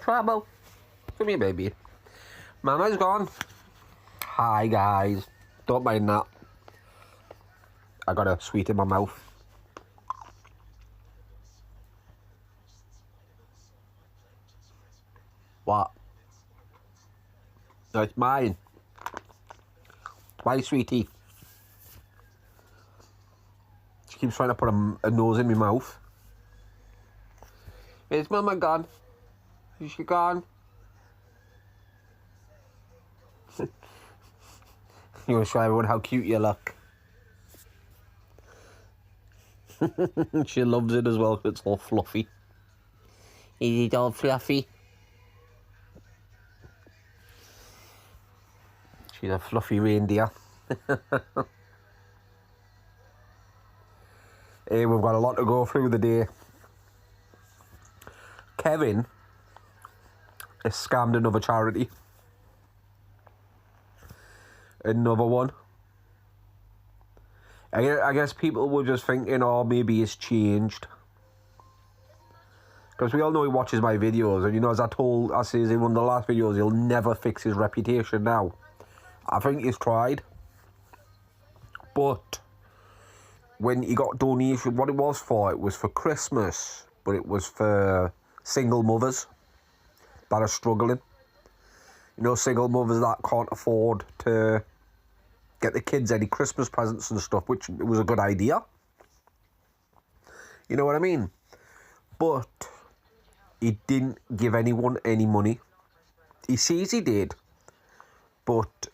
trouble. Come here, baby. Mama's gone. Hi, guys. Don't mind that. I got a sweet in my mouth. What? No, it's mine. Why, sweetie? She keeps trying to put a nose in my mouth. Where's Mama gone? Is she gone? You want to show everyone how cute you look? She loves it as well because it's all fluffy. Is it all fluffy? She's a fluffy reindeer. Hey, we've got a lot to go through the day. Kevin has scammed another charity. Another one. I guess people were just thinking, oh, maybe it's changed. Because we all know he watches my videos, and you know, as I says in one of the last videos, he'll never fix his reputation now. I think he's tried. But when he got donation, what it was for Christmas, but it was for single mothers that are struggling. You know, single mothers that can't afford to get the kids any Christmas presents and stuff, which was a good idea. You know what I mean? But he didn't give anyone any money. He says he did, but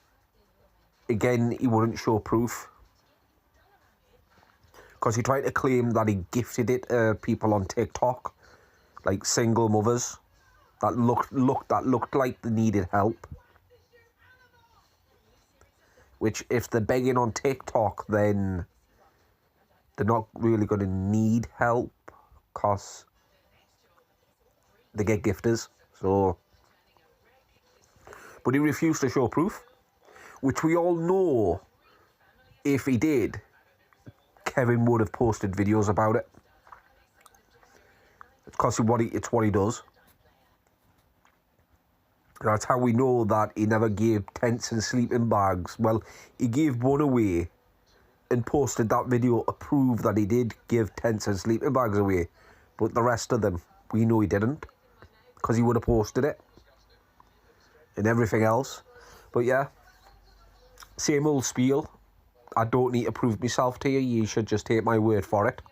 again, he wouldn't show proof. Because he tried to claim that he gifted it to people on TikTok, like single mothers that looked like they needed help. Which, if they're begging on TikTok, then they're not really going to need help, because they get gifters. So, but he refused to show proof, which we all know, if he did, Kevin would have posted videos about it. Because it's what he does. That's how we know that he never gave tents and sleeping bags. Well, he gave one away and posted that video to prove that he did give tents and sleeping bags away. But the rest of them, we know he didn't. Because he would have posted it. And everything else. But yeah, same old spiel. I don't need to prove myself to you. You should just take my word for it.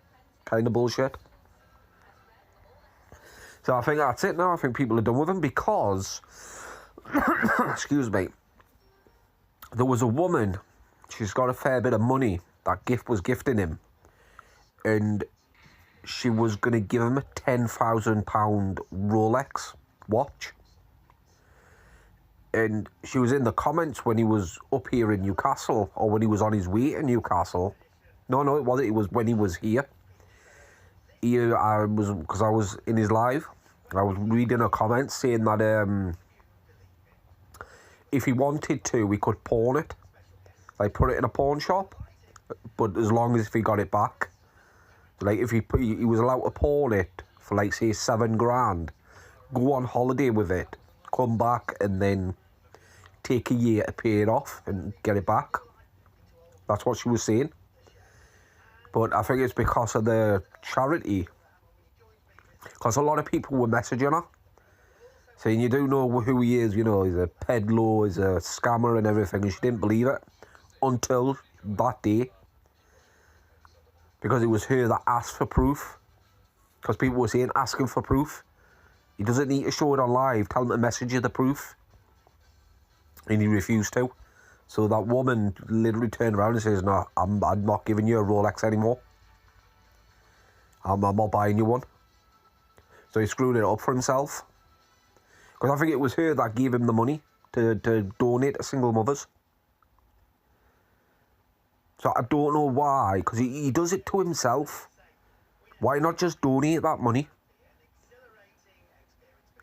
Kind of bullshit. So I think that's it now. I think people are done with him because, excuse me, there was a woman, she's got a fair bit of money that Gift was gifting him, and she was going to give him a £10,000 Rolex watch. And she was in the comments when he was up here in Newcastle, or when he was on his way to Newcastle. No, it wasn't. It was when he was here. Because I was in his live, I was reading a comment saying that if he wanted to, we could pawn it, like put it in a pawn shop, but as long as if he got it back, like if he was allowed to pawn it for, like, say, $7,000, go on holiday with it, come back, and then take a year to pay it off and get it back. That's what she was saying. But I think it's because of the charity. Because a lot of people were messaging her, saying, you do know who he is, you know, he's a peddler, he's a scammer and everything. And she didn't believe it until that day. Because it was her that asked for proof. Because people were saying, asking for proof. He doesn't need to show it on live, tell him to message you the proof. And he refused to. So that woman literally turned around and says, no, I'm not giving you a Rolex anymore. I'm not buying you one. So he screwed it up for himself. Because I think it was her that gave him the money to donate to single mothers. So I don't know why, because he does it to himself. Why not just donate that money?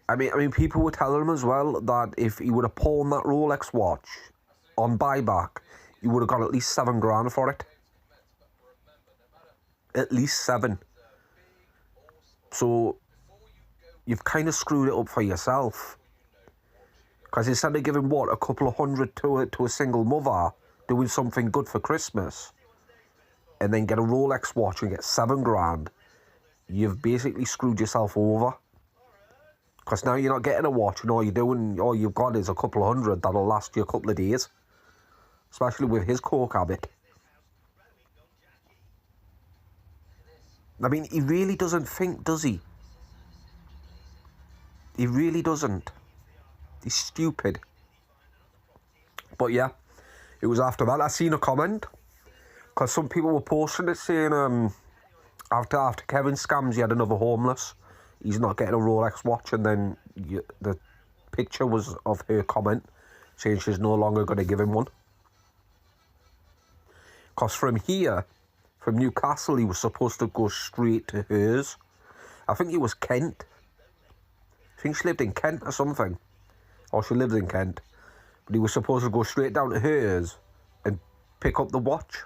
I mean, people were telling him as well that if he would have pawned that Rolex watch on buyback, he would have got at least $7,000 for it. At least 7. So you've kind of screwed it up for yourself. Because instead of giving, what, a couple of hundred to a single mother, doing something good for Christmas, and then get a Rolex watch and get 7 grand, you've basically screwed yourself over. Because now you're not getting a watch, and all you've got is a couple of hundred that'll last you a couple of days. Especially with his coke habit. I mean, he really doesn't think, does he? He really doesn't. He's stupid. But yeah, it was after that. I seen a comment. Because some people were posting it saying, after Kevin scams, he had another homeless. He's not getting a Rolex watch. And then the picture was of her comment saying she's no longer going to give him one. Because from here, from Newcastle, he was supposed to go straight to hers. I think it was Kent. I think she lived in Kent or something. Or she lives in Kent. But he was supposed to go straight down to hers and pick up the watch.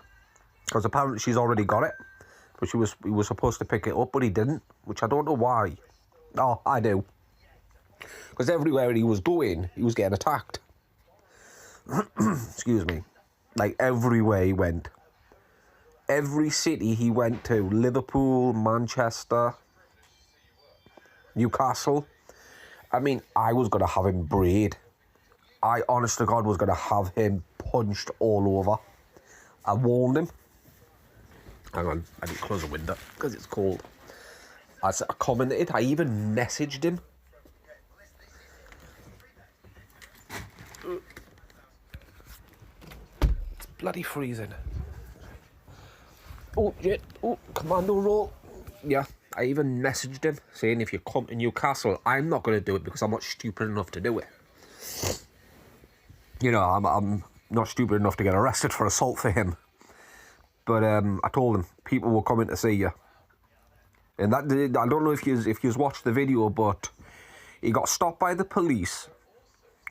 Because apparently she's already got it. But he was supposed to pick it up, but he didn't. Which I don't know why. Oh, I do. Because everywhere he was going, he was getting attacked. Excuse me. Like, everywhere he went. Every city he went to, Liverpool, Manchester, Newcastle. I mean, I was going to have him braid. I, honest to God, was going to have him punched all over. I warned him. Hang on, I didn't close the window because it's cold. I commented, I even messaged him. It's bloody freezing. Oh, shit. Oh, commando roll. Yeah, I even messaged him saying if you come to Newcastle, I'm not going to do it because I'm not stupid enough to do it. You know, I'm not stupid enough to get arrested for assault for him. But I told him, people will come in to see you. And that, I don't know if you've watched the video, but he got stopped by the police,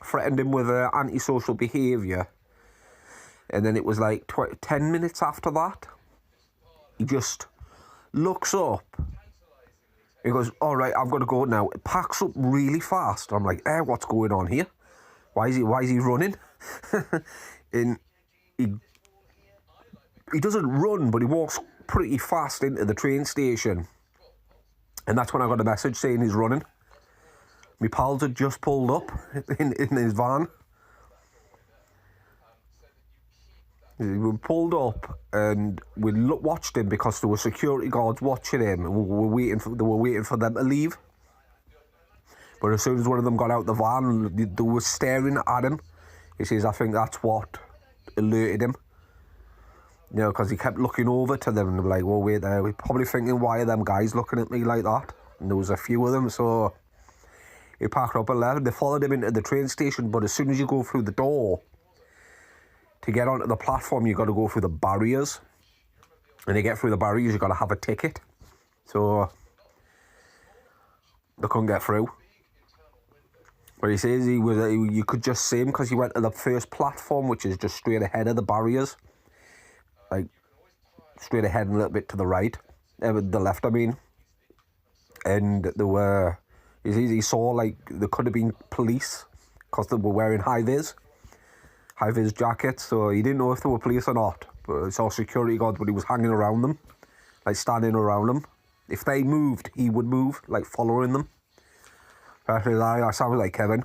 threatened him with antisocial behaviour. And then it was like 10 minutes after that, he just looks up. He goes, all right, I've got to go now. It packs up really fast. I'm like, what's going on here? Why is he running? And he doesn't run, but he walks pretty fast into the train station. And that's when I got a message saying he's running. My pals had just pulled up in his van. We pulled up and we watched him because there were security guards watching him. And they were waiting for them to leave. But as soon as one of them got out the van, they were staring at him. He says, I think that's what alerted him. You know, because he kept looking over to them and they were like, well, wait there. We're probably thinking, why are them guys looking at me like that? And there was a few of them, so he packed up and left. They followed him into the train station, but as soon as you go through the door, to get onto the platform, you've got to go through the barriers. And to get through the barriers, you've got to have a ticket. So they couldn't get through. But he says you could just see him because he went to the first platform, which is just straight ahead of the barriers. Like, straight ahead and a little bit to the right. The left, I mean. And there were... He saw, like, there could have been police because they were wearing high-vis jackets, so he didn't know if they were police or not. But he saw security guards, but he was hanging around them, like standing around them. If they moved, he would move, like following them. I sounded like Kevin.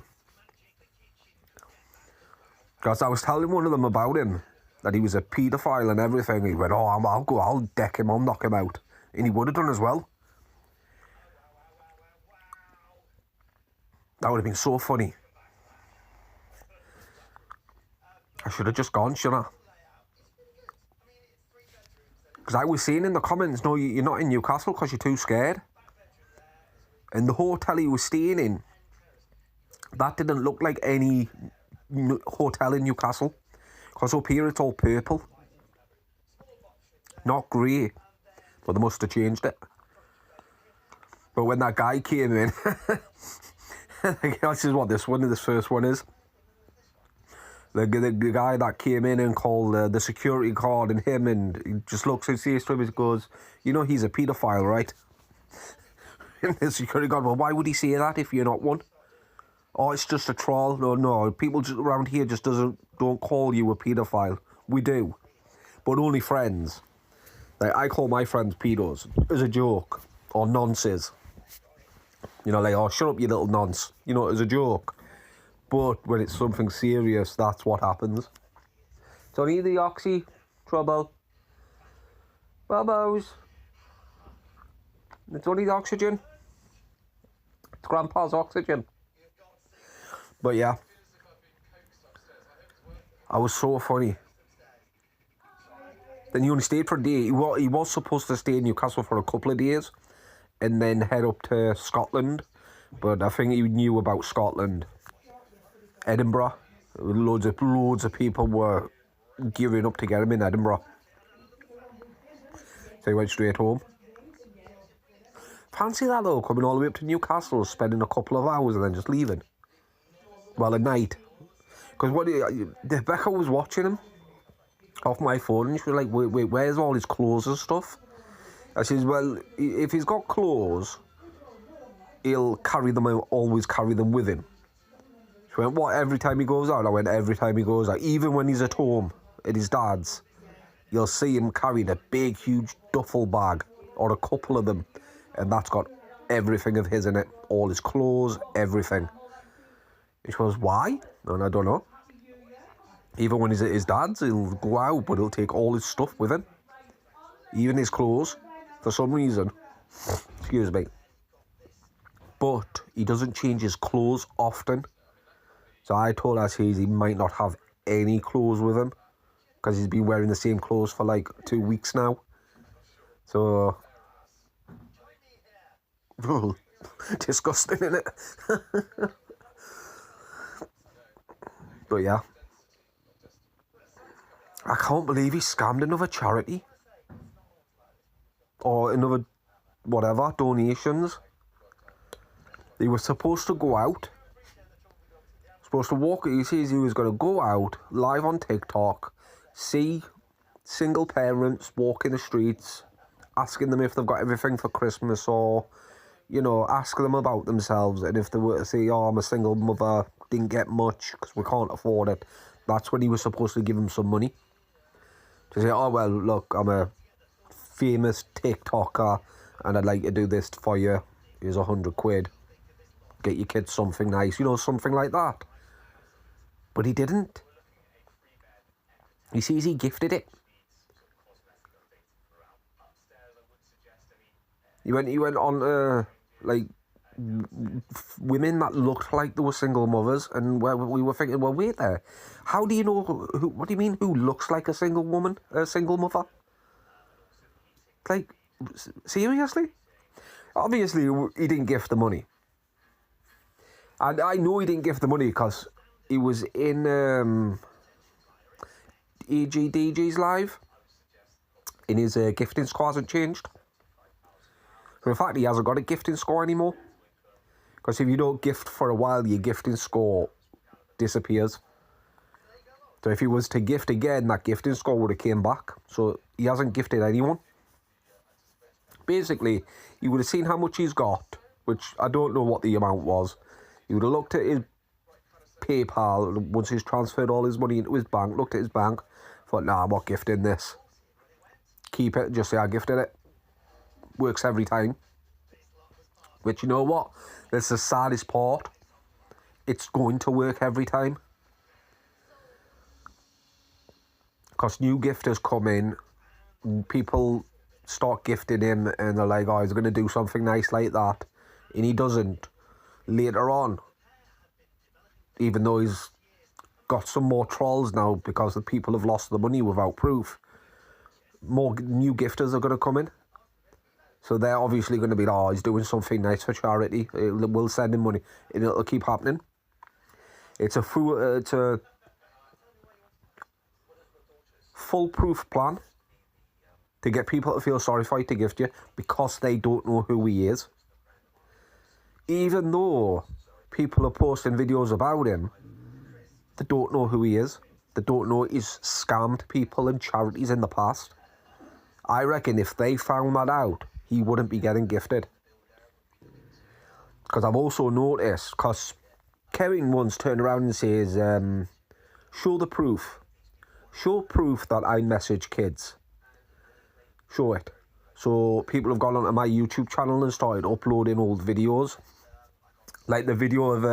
Because I was telling one of them about him, that he was a paedophile and everything. He went, I'll deck him, I'll knock him out. And he would have done as well. That would have been so funny. I should have just gone, shouldn't I? Because I was saying in the comments, no, you're not in Newcastle because you're too scared. And the hotel he was staying in, that didn't look like any hotel in Newcastle. Because up here it's all purple. Not grey. But they must have changed it. But when that guy came in, this is what this first one is. The guy that came in and called the security guard and him, and he just looks and says to him, he goes, you know he's a paedophile, right? And the security guard, well, why would he say that if you're not one? Oh, it's just a troll. No. People just around here just don't call you a paedophile. We do. But only friends. Like, I call my friends pedos as a joke. Or nonces. You know, like, oh, shut up, you little nonce. You know, as a joke. But when it's something serious, that's what happens. So need the oxy trouble. Bubbles. It's only the oxygen. It's Grandpa's oxygen. But yeah. I was so funny. Then he only stayed for a day. He was supposed to stay in Newcastle for a couple of days and then head up to Scotland. But I think he knew about Scotland. Edinburgh. Loads of people were gearing up to get him in Edinburgh. So he went straight home. Fancy that though, coming all the way up to Newcastle, spending a couple of hours and then just leaving. Well, at night. Because Becca was watching him off my phone and she was like, wait, where's all his clothes and stuff? I says, well, if he's got clothes, he'll always carry them with him. She went, what, every time he goes out? I went, every time he goes out. Even when he's at home, at his dad's, you'll see him carrying a big, huge duffel bag, or a couple of them, and that's got everything of his in it. All his clothes, everything. She goes, why? And I don't know. Even when he's at his dad's, he'll go out, but he'll take all his stuff with him. Even his clothes, for some reason. Excuse me. But he doesn't change his clothes often. So I told her, he might not have any clothes with him. Because he's been wearing the same clothes for like 2 weeks now. So... disgusting, innit? But yeah. I can't believe he scammed another charity. Or another, whatever, donations. He was supposed to go out. Supposed to walk, he says he was going to go out, live on TikTok, see single parents walking the streets, asking them if they've got everything for Christmas, or, you know, ask them about themselves. And if they were to say, oh, I'm a single mother, didn't get much because we can't afford it, that's when he was supposed to give them some money. To say, oh, well, look, I'm a famous TikToker and I'd like to do this for you. Here's £100. Get your kids something nice, you know, something like that. But he didn't. He says he gifted it. He went on like women that looked like they were single mothers, and we were thinking, well, wait there. How do you know who? What do you mean? Who looks like a single woman, a single mother? Like, seriously? Obviously, he didn't gift the money. And I know he didn't gift the money because he was in AGDG's live. And his gifting score hasn't changed. So in fact, he hasn't got a gifting score anymore. Because if you don't gift for a while, your gifting score disappears. So if he was to gift again, that gifting score would have came back. So he hasn't gifted anyone. Basically, you would have seen how much he's got, which I don't know what the amount was. He would have looked at his PayPal once he's transferred all his money into his bank, looked at his bank, thought, nah, I'm not gifting this. Keep it, just say I gifted it. Works every time. Which, you know what? That's the saddest part. It's going to work every time. Because new gifters come in, people start gifting him and they're like, oh, he's going to do something nice like that. And he doesn't. Later on, even though he's got some more trolls now because the people have lost the money without proof, more new gifters are going to come in. So they're obviously going to be, oh, he's doing something nice for charity. We'll send him money. And it'll keep happening. It's a foolproof plan to get people to feel sorry for you to gift you because they don't know who he is. Even though people are posting videos about him, they don't know who he is. They don't know he's scammed people and charities in the past. I reckon if they found that out, he wouldn't be getting gifted. because I've also noticed, because Kevin once turned around and says, show the proof. Show proof that I message kids. Show it. So people have gone onto my YouTube channel and started uploading old videos. Like the video of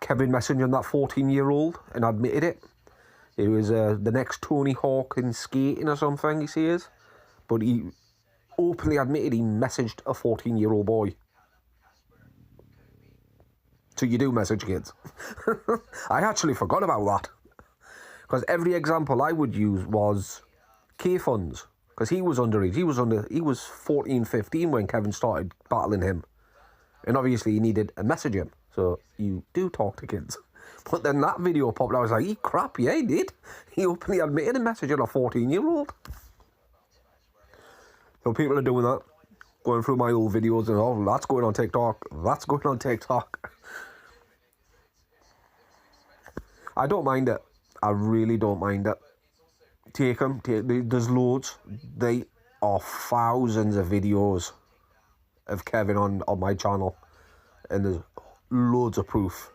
Kevin messaging that 14-year-old and admitted it. It was the next Tony Hawk in skating or something, he says. But he openly admitted he messaged a 14-year-old boy. So you do message kids. I actually forgot about that. Because every example I would use was K-Funds. Because he was underage. He was 14, 15 when Kevin started battling him. And obviously he needed a message him. So you do talk to kids. But then that video popped out. I was like, crap, yeah, he did. He openly admitted a message on a 14-year-old. So people are doing that. Going through my old videos and, oh, that's going on TikTok. That's going on TikTok. I don't mind it. I really don't mind it. Take them. There's loads. They are thousands of videos of Kevin on my channel. And there's loads of proof.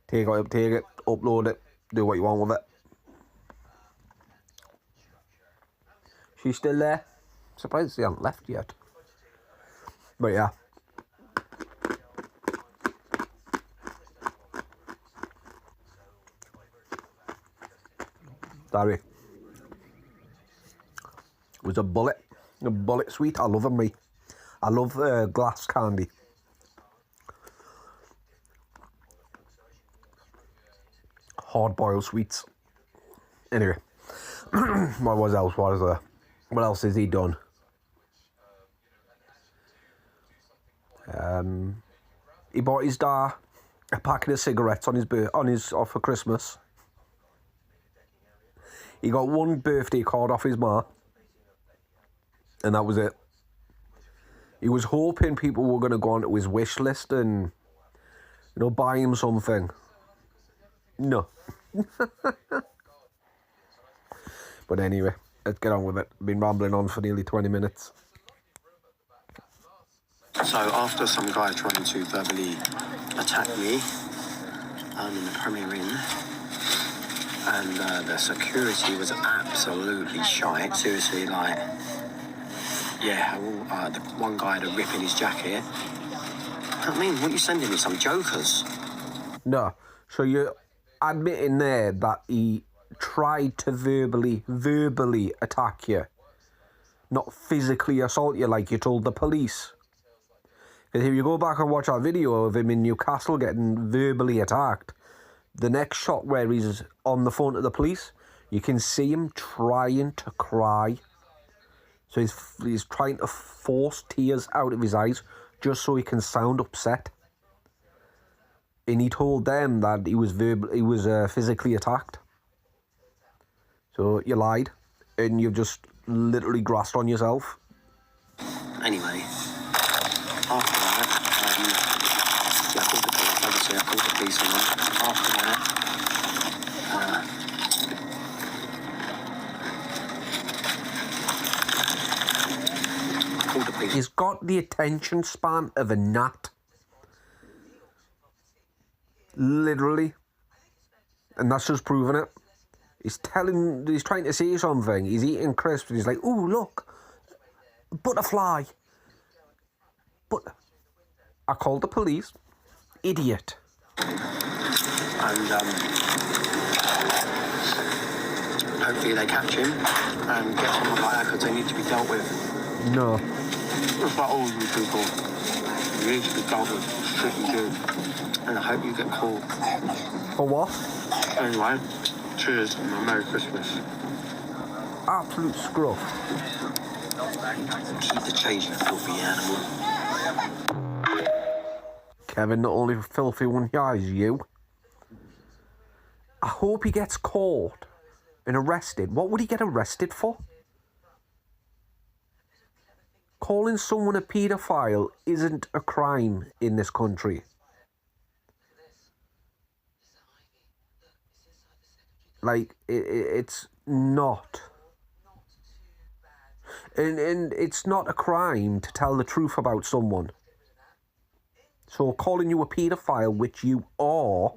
Take it, upload it, do what you want with it. She's still there. Surprised she hasn't left yet. But yeah. Sorry. It was a bullet sweet. I love them, mate. I love glass candy. Hard-boiled sweets. Anyway. What else has he done? He bought his dad a packet of cigarettes for Christmas. He got one birthday card off his ma, and that was it. He was hoping people were going to go onto his wish list and, buy him something. No. But anyway, let's get on with it. I've been rambling on for nearly 20 minutes. So after some guy trying to verbally attack me in the Premier Inn, and the security was absolutely shite. Seriously, like, yeah, the one guy had a rip in his jacket. I mean, what are you sending me, some jokers? No, so you're admitting there that he tried to verbally attack you, not physically assault you like you told the police. Because if you go back and watch that video of him in Newcastle getting verbally attacked, the next shot where he's on the phone to the police, you can see him trying to cry. So he's trying to force tears out of his eyes just so he can sound upset. And he told them that he was physically attacked. So you lied, and you've just literally grasped on yourself. Anyway, after that, I called the police. Obviously, I called the police on him. After that, I called the police. He's got the attention span of a gnat. Literally. And that's just proving it. He's trying to say something. He's eating crisps and he's like, ooh, look, butterfly. But I called the police. Idiot. And hopefully they catch him and get someone like that, because they need to be dealt with. No. It's like all you people. You need to be dealt with pretty good. And I hope you get caught. For what? Anyway, cheers and a Merry Christmas. Absolute scruff. Keep the change, you filthy animal. Kevin, the only filthy one here is you. I hope he gets caught and arrested. What would he get arrested for? Calling someone a paedophile isn't a crime in this country. Like, it's not. And it's not a crime to tell the truth about someone. So calling you a paedophile, which you are,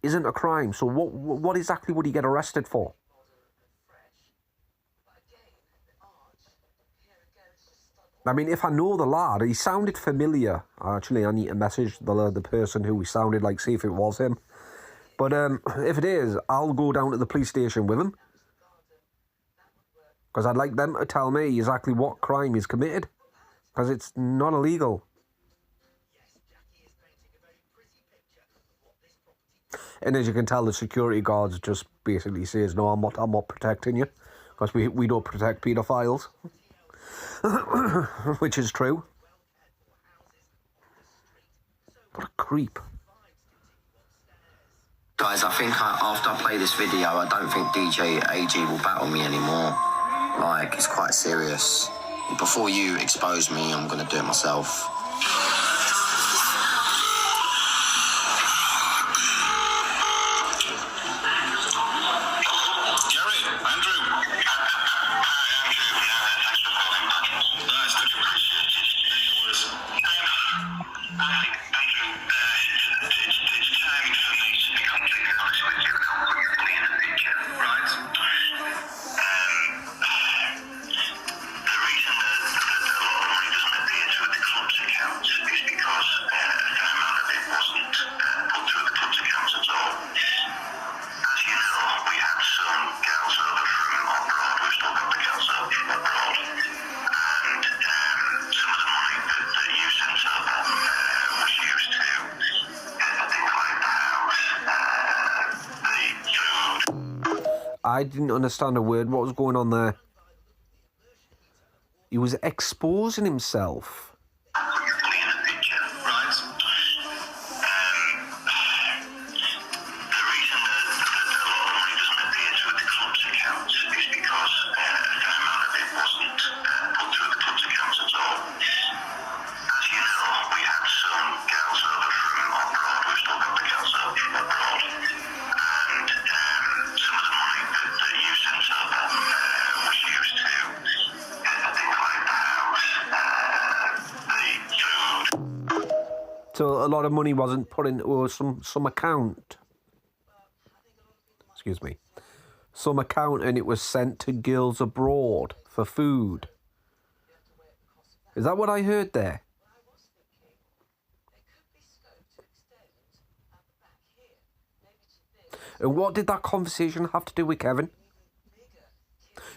isn't a crime. So what exactly would he get arrested for? I mean, if I know the lad, he sounded familiar. Actually, I need to message the person who he sounded like, see if it was him. But if it is, I'll go down to the police station with him. Because I'd like them to tell me exactly what crime he's committed. Because it's not illegal. And as you can tell, the security guards just basically says, no, I'm not protecting you. Because we don't protect paedophiles. Which is true. What a creep. Guys, I think after I play this video, I don't think DJ AG will battle me anymore. Like, it's quite serious. Before you expose me, I'm going to do it myself. I didn't understand a word. What was going on there? He was exposing himself. So a lot of money wasn't put into some account. Excuse me. Some account, and it was sent to girls abroad for food. Is that what I heard there? And what did that conversation have to do with Kevin?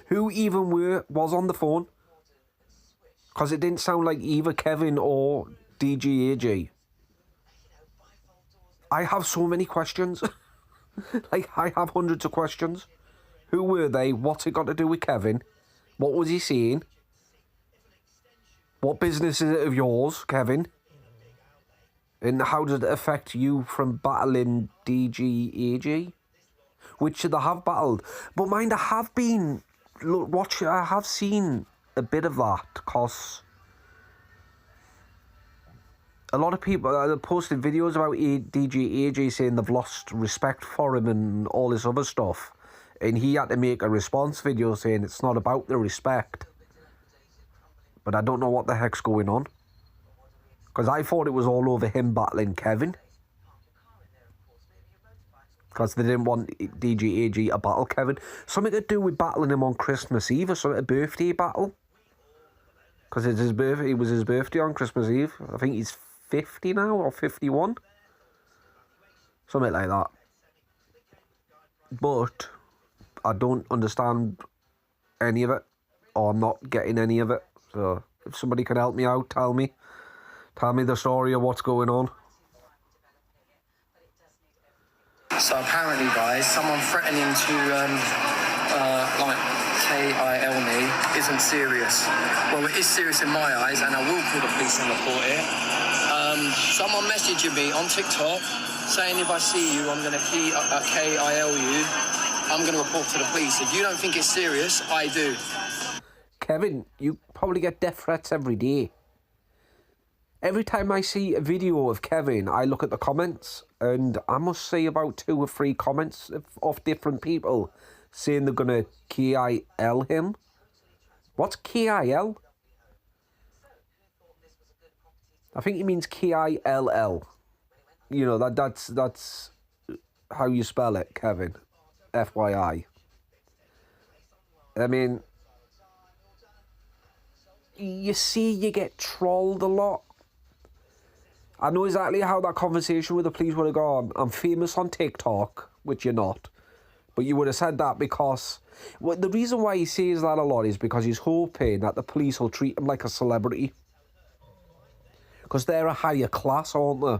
Who even was on the phone? Because it didn't sound like either Kevin or DGAG. I have so many questions. Like, I have hundreds of questions. Who were they? What's it got to do with Kevin? What was he saying? What business is it of yours, Kevin? And how does it affect you from battling DGAG? Which they have battled. But mind, I have been... Look, I have seen a bit of that, because... A lot of people are posting videos about DGAG saying they've lost respect for him and all this other stuff. And he had to make a response video saying it's not about the respect. But I don't know what the heck's going on. Because I thought it was all over him battling Kevin. Because they didn't want DGAG to battle Kevin. Something to do with battling him on Christmas Eve or something, a birthday battle. Because it's his birthday. It was his birthday on Christmas Eve. I think he's 50 now, or 51. Something like that. But I don't understand any of it, or I'm not getting any of it. So if somebody can help me out, tell me the story of what's going on. So apparently, guys, someone threatening to like KIL me isn't serious. Well, it is serious in my eyes, and I will call the police and report it. Someone messaging me on TikTok saying if I see you, I'm going to KIL you. I'm going to report to the police. If you don't think it's serious, I do. Kevin, you probably get death threats every day. Every time I see a video of Kevin, I look at the comments, and I must say about 2 or 3 comments of different people saying they're going to KIL him. What's KIL? I think he means Kill. You know, that's how you spell it, Kevin. FYI. I mean, you see, you get trolled a lot. I know exactly how that conversation with the police would have gone. I'm famous on TikTok, which you're not. But you would have said that because... Well, the reason why he says that a lot is because he's hoping that the police will treat him like a celebrity. Because they're a higher class, aren't they?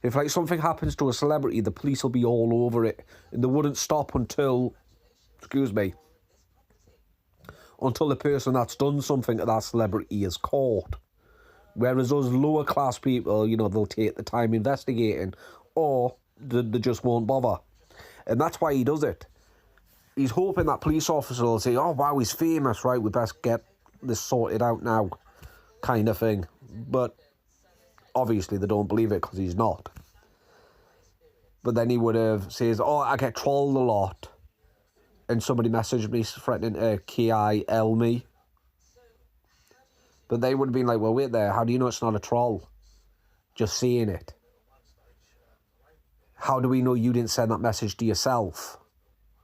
If, like, something happens to a celebrity, the police will be all over it. And they wouldn't stop until... Excuse me. Until the person that's done something to that celebrity is caught. Whereas those lower class people, you know, they'll take the time investigating, or they just won't bother. And that's why he does it. He's hoping that police officer will say, oh, wow, he's famous, right, we best get this sorted out now, kind of thing. But obviously they don't believe it because he's not. But then he would have says, oh, I get trolled a lot. And somebody messaged me threatening to KIL me. But they would have been like, well, wait there, how do you know it's not a troll? Just saying it. How do we know you didn't send that message to yourself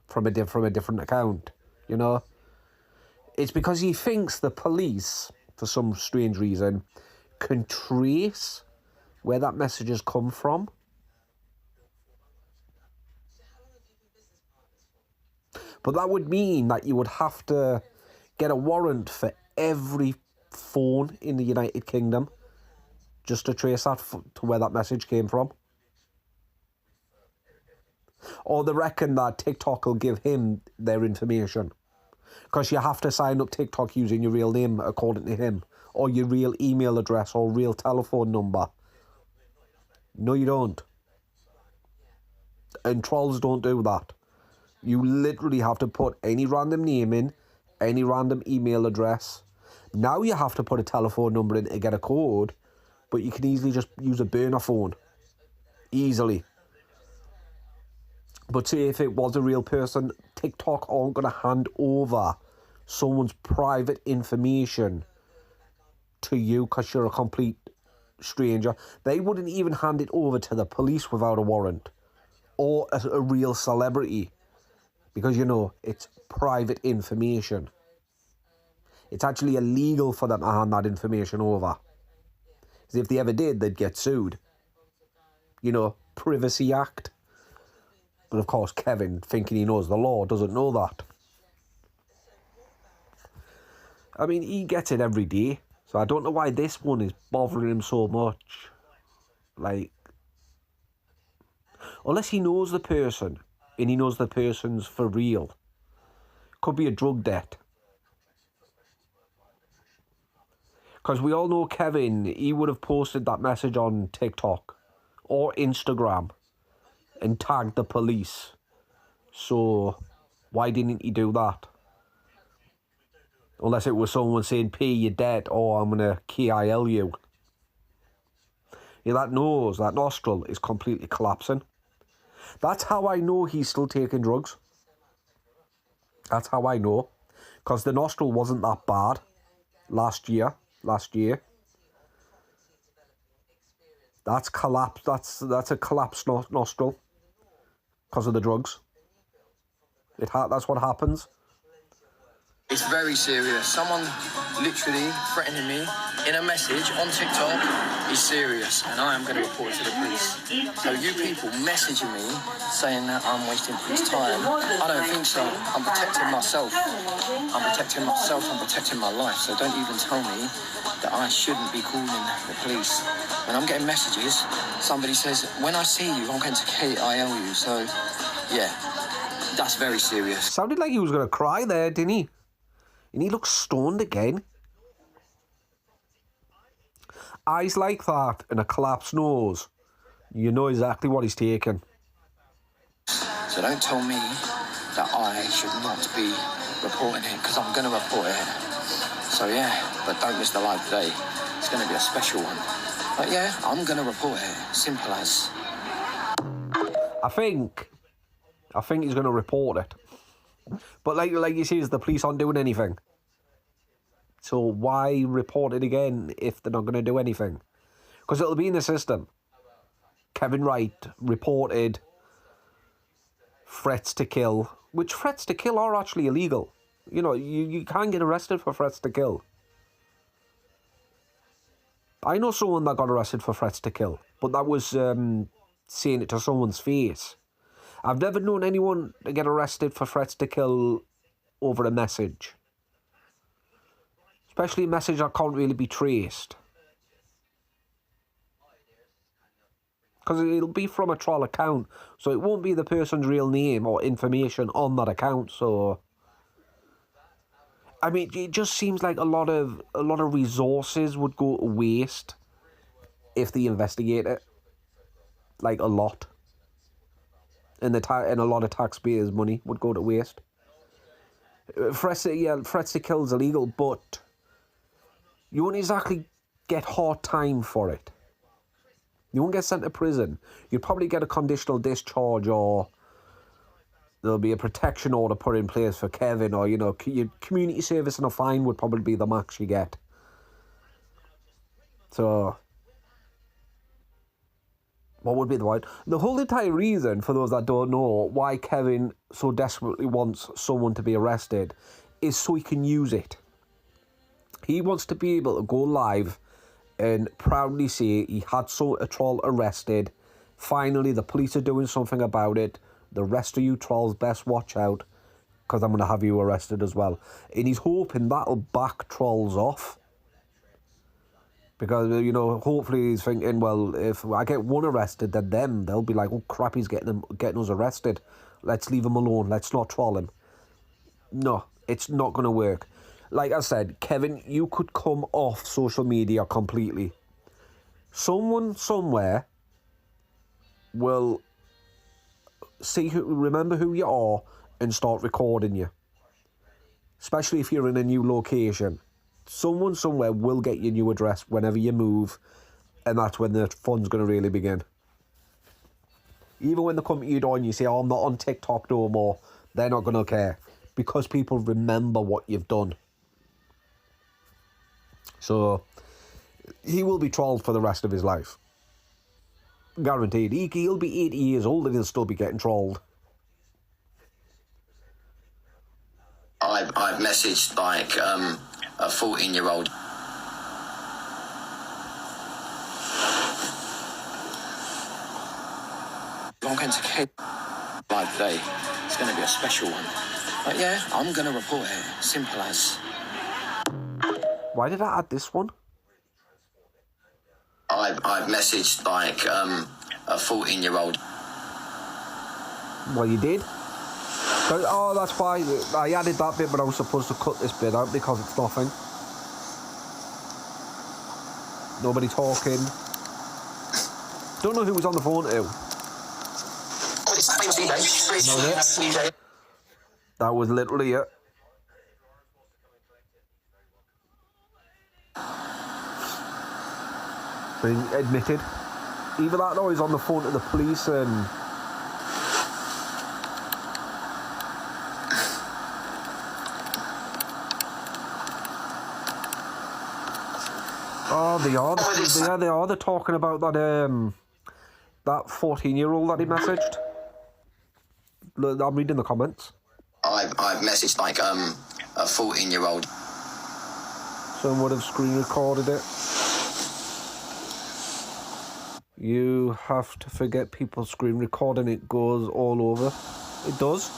from a different account, you know? It's because he thinks the police, for some strange reason, can trace where that message has come from. But that would mean that you would have to get a warrant for every phone in the United Kingdom just to trace that to where that message came from. Or they reckon that TikTok will give him their information. Because you have to sign up TikTok using your real name, according to him. Or your real email address or real telephone number. No, you don't. And trolls don't do that. You literally have to put any random name in, any random email address. Now you have to put a telephone number in to get a code, but you can easily just use a burner phone. Easily. But say if it was a real person, TikTok aren't going to hand over someone's private information to you because you're a complete stranger. They wouldn't even hand it over to the police without a warrant. Or a real celebrity. Because, you know, it's private information. It's actually illegal for them to hand that information over. Because if they ever did, they'd get sued. You know, Privacy Act. But of course, Kevin, thinking he knows the law, doesn't know that. I mean, he gets it every day. So I don't know why this one is bothering him so much. Like, unless he knows the person, and he knows the person's for real. Could be a drug debt. Because we all know Kevin, he would have posted that message on TikTok or Instagram and tagged the police. So why didn't he do that? Unless it was someone saying, P, you're dead, or I'm going to KIL you. Yeah, that nose, that nostril is completely collapsing. That's how I know he's still taking drugs. That's how I know. Because the nostril wasn't that bad last year. That's collapsed. That's a collapsed nostril. Because of the drugs. That's what happens. It's very serious. Someone literally threatening me in a message on TikTok is serious, and I am going to report it to the police. So you people messaging me saying that I'm wasting police time, I don't think so. I'm protecting myself. I'm protecting my life. So don't even tell me that I shouldn't be calling the police. When I'm getting messages, somebody says, when I see you, I'm going to KIL you. So, yeah, that's very serious. Sounded like he was going to cry there, didn't he? And he looks stoned again. Eyes like that and a collapsed nose. You know exactly what he's taking. So don't tell me that I should not be reporting it, because I'm going to report it. So yeah, but don't miss the live today. It's going to be a special one. But yeah, I'm going to report it. Simple as. I think he's going to report it. But like you says, the police aren't doing anything. So why report it again if they're not going to do anything? Because it'll be in the system. Kevin Wright reported threats to kill, which threats to kill are actually illegal. You know, you can get arrested for threats to kill. I know someone that got arrested for threats to kill, but that was saying it to someone's face. I've never known anyone to get arrested for threats to kill over a message. Especially a message that can't really be traced. Because it'll be from a troll account, so it won't be the person's real name or information on that account, so... I mean, it just seems like a lot of resources would go to waste if they investigate it. Like, a lot. And a lot of taxpayers' money would go to waste. Threats to kill is illegal, but you won't exactly get hard time for it. You won't get sent to prison. You'd probably get a conditional discharge, or there'll be a protection order put in place for Kevin, or, you know, your community service and a fine would probably be the max you get. So, what would be the point? The whole entire reason, for those that don't know, why Kevin so desperately wants someone to be arrested is so he can use it. He wants to be able to go live and proudly say he had a troll arrested. Finally, the police are doing something about it. The rest of you trolls best watch out, because I'm going to have you arrested as well. And he's hoping that'll back trolls off. Because, you know, hopefully he's thinking, well, if I get one arrested, then they'll be like, oh crap, he's getting us arrested. Let's leave him alone. Let's not troll him. No, it's not going to work. Like I said, Kevin, you could come off social media completely. Someone somewhere will remember who you are and start recording you. Especially if you're in a new location. Someone somewhere will get your new address whenever you move, and that's when the fun's going to really begin. Even when they come to your door and you say, oh, I'm not on TikTok no more, they're not going to care. Because people remember what you've done. So, he will be trolled for the rest of his life. Guaranteed. He'll be 80 years old and he'll still be getting trolled. I've messaged, like, a 14-year-old. I'm going to kid live today. It's going to be a special one. But yeah, I'm going to report it. Simple as. Why did I add this one? I've messaged, like, a 14-year-old. Well, you did? Oh, that's why I added that bit, but I was supposed to cut this bit out because it's nothing. Nobody talking. Don't know who was on the phone to. That was literally it. Been admitted. Either that or he's on the phone to the police and... Oh, they are. They're talking about that, that 14-year-old that he messaged. I'm reading the comments. I've messaged, like, a 14-year-old. Someone would have screen recorded it. You have to forget people screen recording. It goes all over. It does.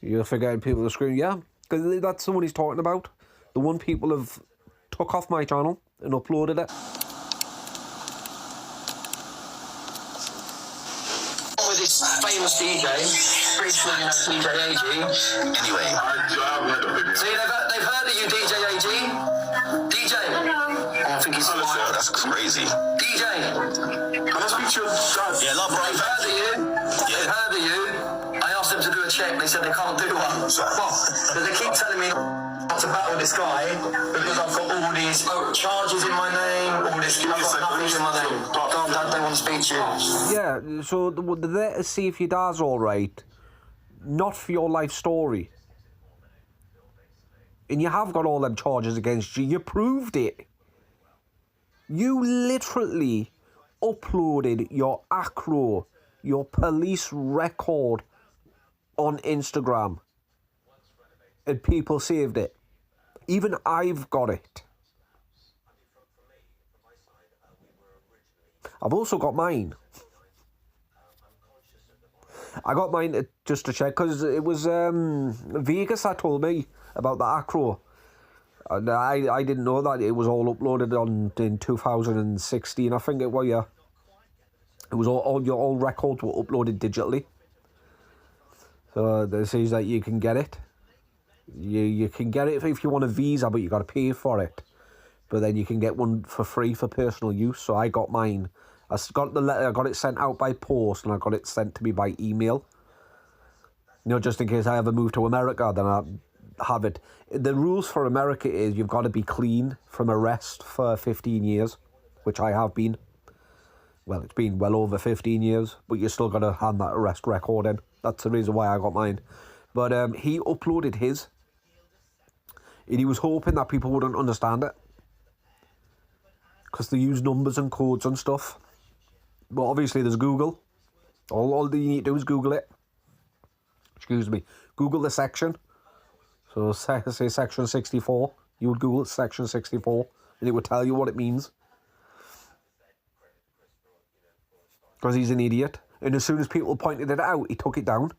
You're forgetting people to screen, yeah, because that's the one he's talking about. The one people have took off my channel and uploaded it. With this famous DJ, pretty sure you know DJ AG. Anyway, see, they've heard of you, DJ AG. DJ. Oh, I think he's. Oh, that's crazy. DJ. Can I speak to your dad? Yeah, love, bro. They've heard of you. Yeah. They've heard of you. I asked them to do a check. They said they can't do one. Well, but they keep telling me not to battle this guy because I've got all these charges in my name, all this. I've got nothing in my name. They want and speak to you. Yeah, so they're there to see if your dad's all right, not for your life story. And you have got all them charges against you. You proved it. You literally uploaded your acro, your police record on Instagram. And people saved it. Even I've got it. I've also got mine. I got mine just to check, because it was Vegas that told me about the acro. And I didn't know that it was all uploaded in 2016, I think it was, yeah. It was all records were uploaded digitally. So this says that you can get it. You can get it if you want a visa, but you got to pay for it. But then you can get one for free for personal use. So I got mine. I got the letter. I got it sent out by post, and I got it sent to me by email. You know, just in case I ever move to America, then I have it. The rules for America is you've got to be clean from arrest for 15 years, which I have been. Well, it's been well over 15 years, but you still got to hand that arrest record in. That's the reason why I got mine. But he uploaded his, and he was hoping that people wouldn't understand it, because they use numbers and codes and stuff. But obviously there's Google. All you need to do is Google it. Excuse me. Google the section. So say section 64. You would Google section 64, and it would tell you what it means. Because he's an idiot. And as soon as people pointed it out, he took it down.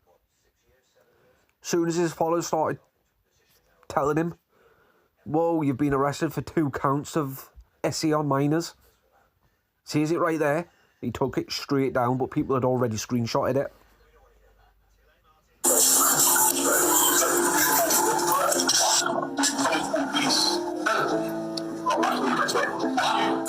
As soon as his followers started telling him, whoa, you've been arrested for 2 counts of SE on minors. Sees it right there. He took it straight down, but people had already screenshotted it.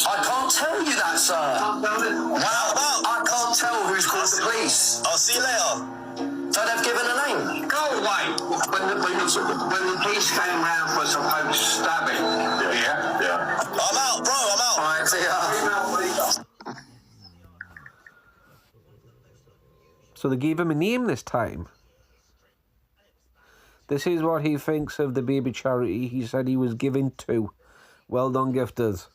I can't tell you that, sir. I can't tell who's called the police. I'll see you later. So they've given a name. Go away. When the police came round for supposed stabbing, yeah. I'm out, bro, I'm out. All right, see ya. So they gave him a name this time. This is what he thinks of the baby charity he said he was giving to. Well done, gifters.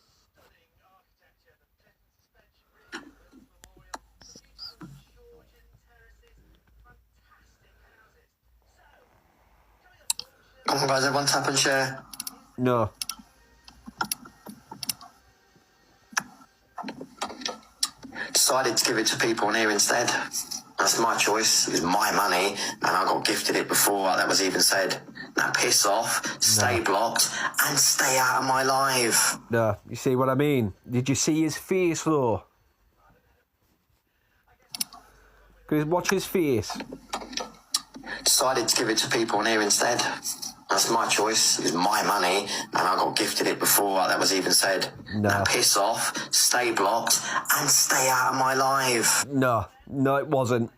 Come on, guys, everyone tap and share. No. Decided to give it to people on here instead. That's my choice. It's my money, and I got gifted it before that was even said. Now piss off, stay blocked, and stay out of my life. No, you see what I mean? Did you see his face, though? Watch his face. Decided to give it to people on here instead. That's my choice. It's my money, and I got gifted it before that was even said. No. Now piss off, stay blocked, and stay out of my life. No, it wasn't.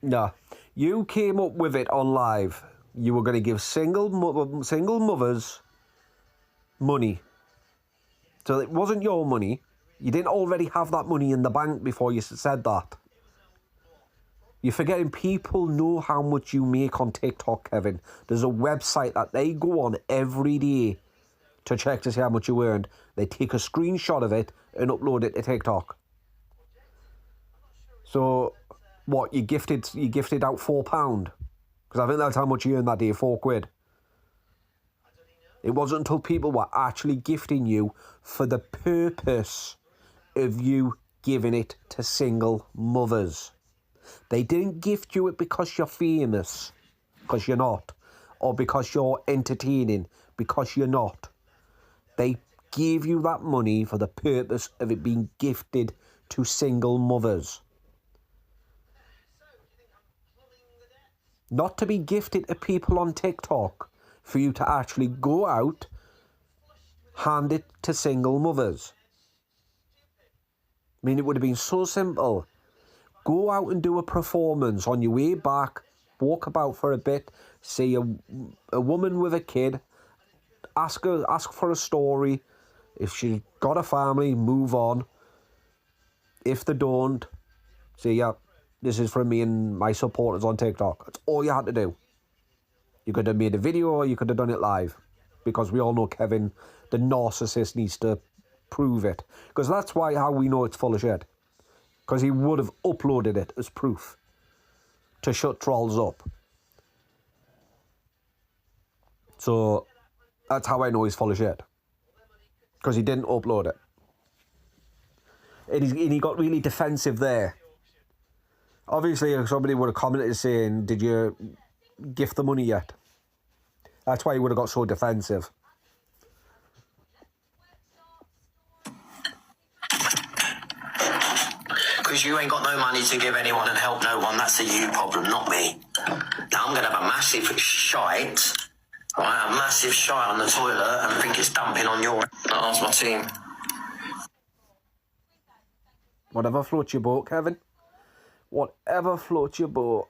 No. You came up with it on live. You were going to give single mothers money. So it wasn't your money. You didn't already have that money in the bank before you said that. You're forgetting people know how much you make on TikTok, Kevin. There's a website that they go on every day to check to see how much you earned. They take a screenshot of it and upload it to TikTok. So, what, you gifted out £4? Because I think that's how much you earned that day, £4. It wasn't until people were actually gifting you for the purpose of you giving it to single mothers. They didn't gift you it because you're famous, because you're not, or because you're entertaining, because you're not. They gave you that money for the purpose of it being gifted to single mothers. Not to be gifted to people on TikTok, for you to actually go out, hand it to single mothers. I mean, it would have been so simple. Go out and do a performance on your way back, walk about for a bit, see a woman with a kid, ask for a story. If she's got a family, move on. If they don't, say, yeah, this is from me and my supporters on TikTok. That's all you had to do. You could have made a video or you could have done it live. Because we all know Kevin, the narcissist, needs to prove it. Because that's how we know it's full of shit. Because he would have uploaded it as proof to shut trolls up. So that's how I know he's full of shit. Because he didn't upload it. And he got really defensive there. Obviously, somebody would have commented saying, did you gift the money yet? That's why he would have got so defensive. Because you ain't got no money to give anyone and help no one. That's a you problem, not me. Now I'm going to have a massive shite, right? A massive shite on the toilet and think it's dumping on your... I'll ask my team. Whatever floats your boat, Kevin. Whatever floats your boat.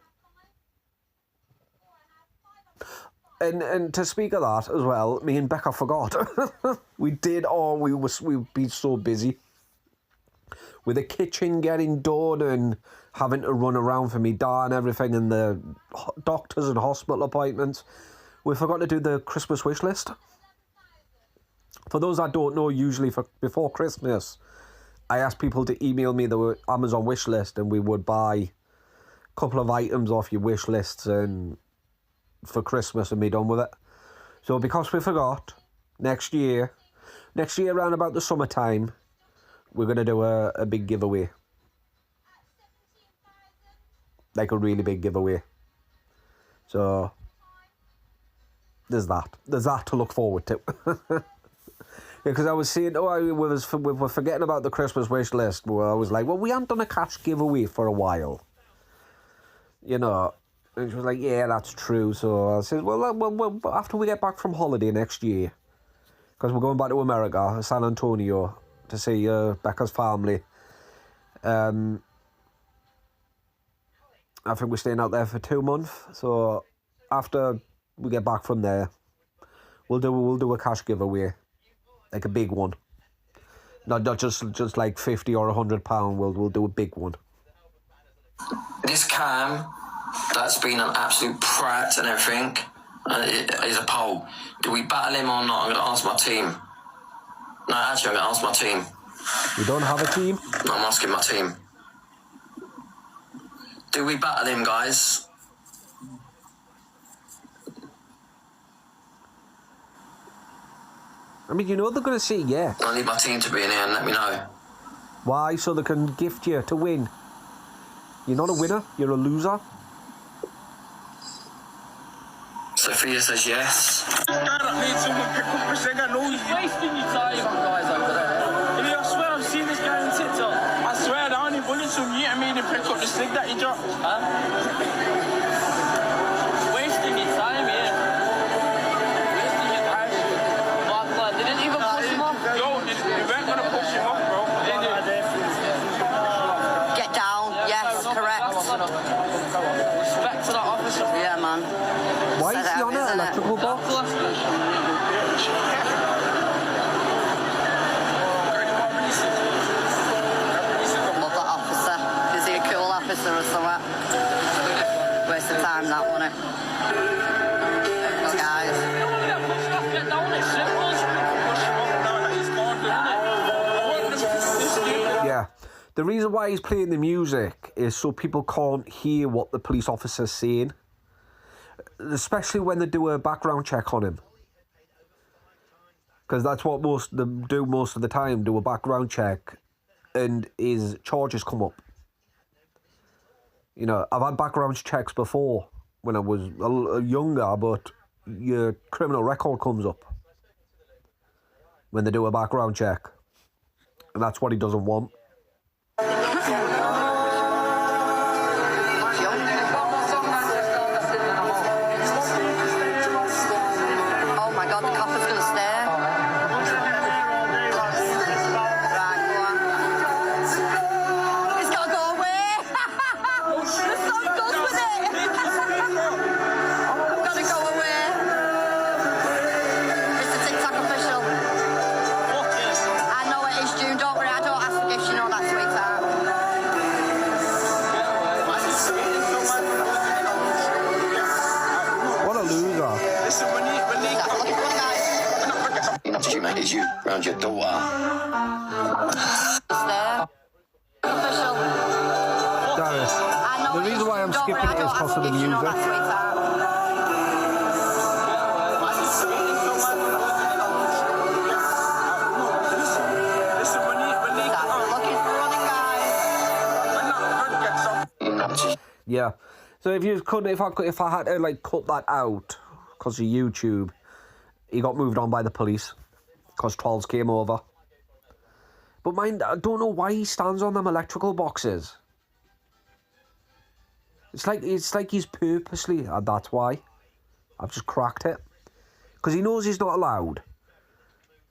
And to speak of that as well, me and Becca forgot. We've been so busy. With the kitchen getting done and having to run around for me dad and everything and the doctors and hospital appointments, we forgot to do the Christmas wish list. For those that don't know, usually before Christmas, I asked people to email me the Amazon wish list and we would buy a couple of items off your wish lists and for Christmas and be done with it. So because we forgot, next year around about the summertime, we're going to do a big giveaway. Like a really big giveaway. So there's that. There's that to look forward to. Because I was saying, we were forgetting about the Christmas wish list. Where I was like, well, we haven't done a cash giveaway for a while. You know. And she was like, yeah, that's true. So I said, well, after we get back from holiday next year, because we're going back to America, San Antonio, to see Becca's family. I think we're staying out there for 2 months. So after we get back from there, we'll do a cash giveaway. Like a big one. Not just like 50 or £100. We'll do a big one. This Cam, that's been an absolute prat and everything, is a poll. Do we battle him or not? I'm going to ask my team. No, actually, I'm going to ask my team. You don't have a team? No, I'm asking my team. Do we battle him, guys? I mean, you know they're going to say yeah. I need my team to be in here and let me know. Why? So they can gift you to win. You're not a winner, you're a loser. Sophia says yes. Wasting your time, guys over there. I swear I've seen this guy on TikTok. I swear the only bullets from you, I mean, to pick up the stick that he dropped. Huh? Wasting your time, yeah. Wasting your time. But they didn't even push him off. Yo, they weren't gonna push him off, bro. Get down, yes, correct. Respect to that officer. Yeah, man. Why is he on an electrical box? Love that officer. Is he a cool officer or something? Waste of time, that, wasn't it? Guys. Get down, it's simple. Yeah. The reason why he's playing the music is so people can't hear what the police officer's saying. Especially when they do a background check on him. Because that's what most of them do most of the time, do a background check and his charges come up. You know, I've had background checks before when I was younger, but your criminal record comes up when they do a background check. And that's what he doesn't want. Oh my god, the copper's gonna stare. Right, go on. He's gotta go away. You're so good with it. Gotta go away. Mr. TikTok official. I know it is June, don't worry, I don't ask for gifts, you know. around your daughter. Stay. Official. Darius, I know the reason why I'm don't skipping worry, it I is don't because of the have to, you know that, music. sweetheart. Listen, when he Looking for running, guys. Yeah. So if you couldn't, if I had to like cut that out because of YouTube, he got moved on by the police because trolls came over. But mind, I don't know why he stands on them electrical boxes. It's like he's purposely, and that's why. I've just cracked it because he knows he's not allowed,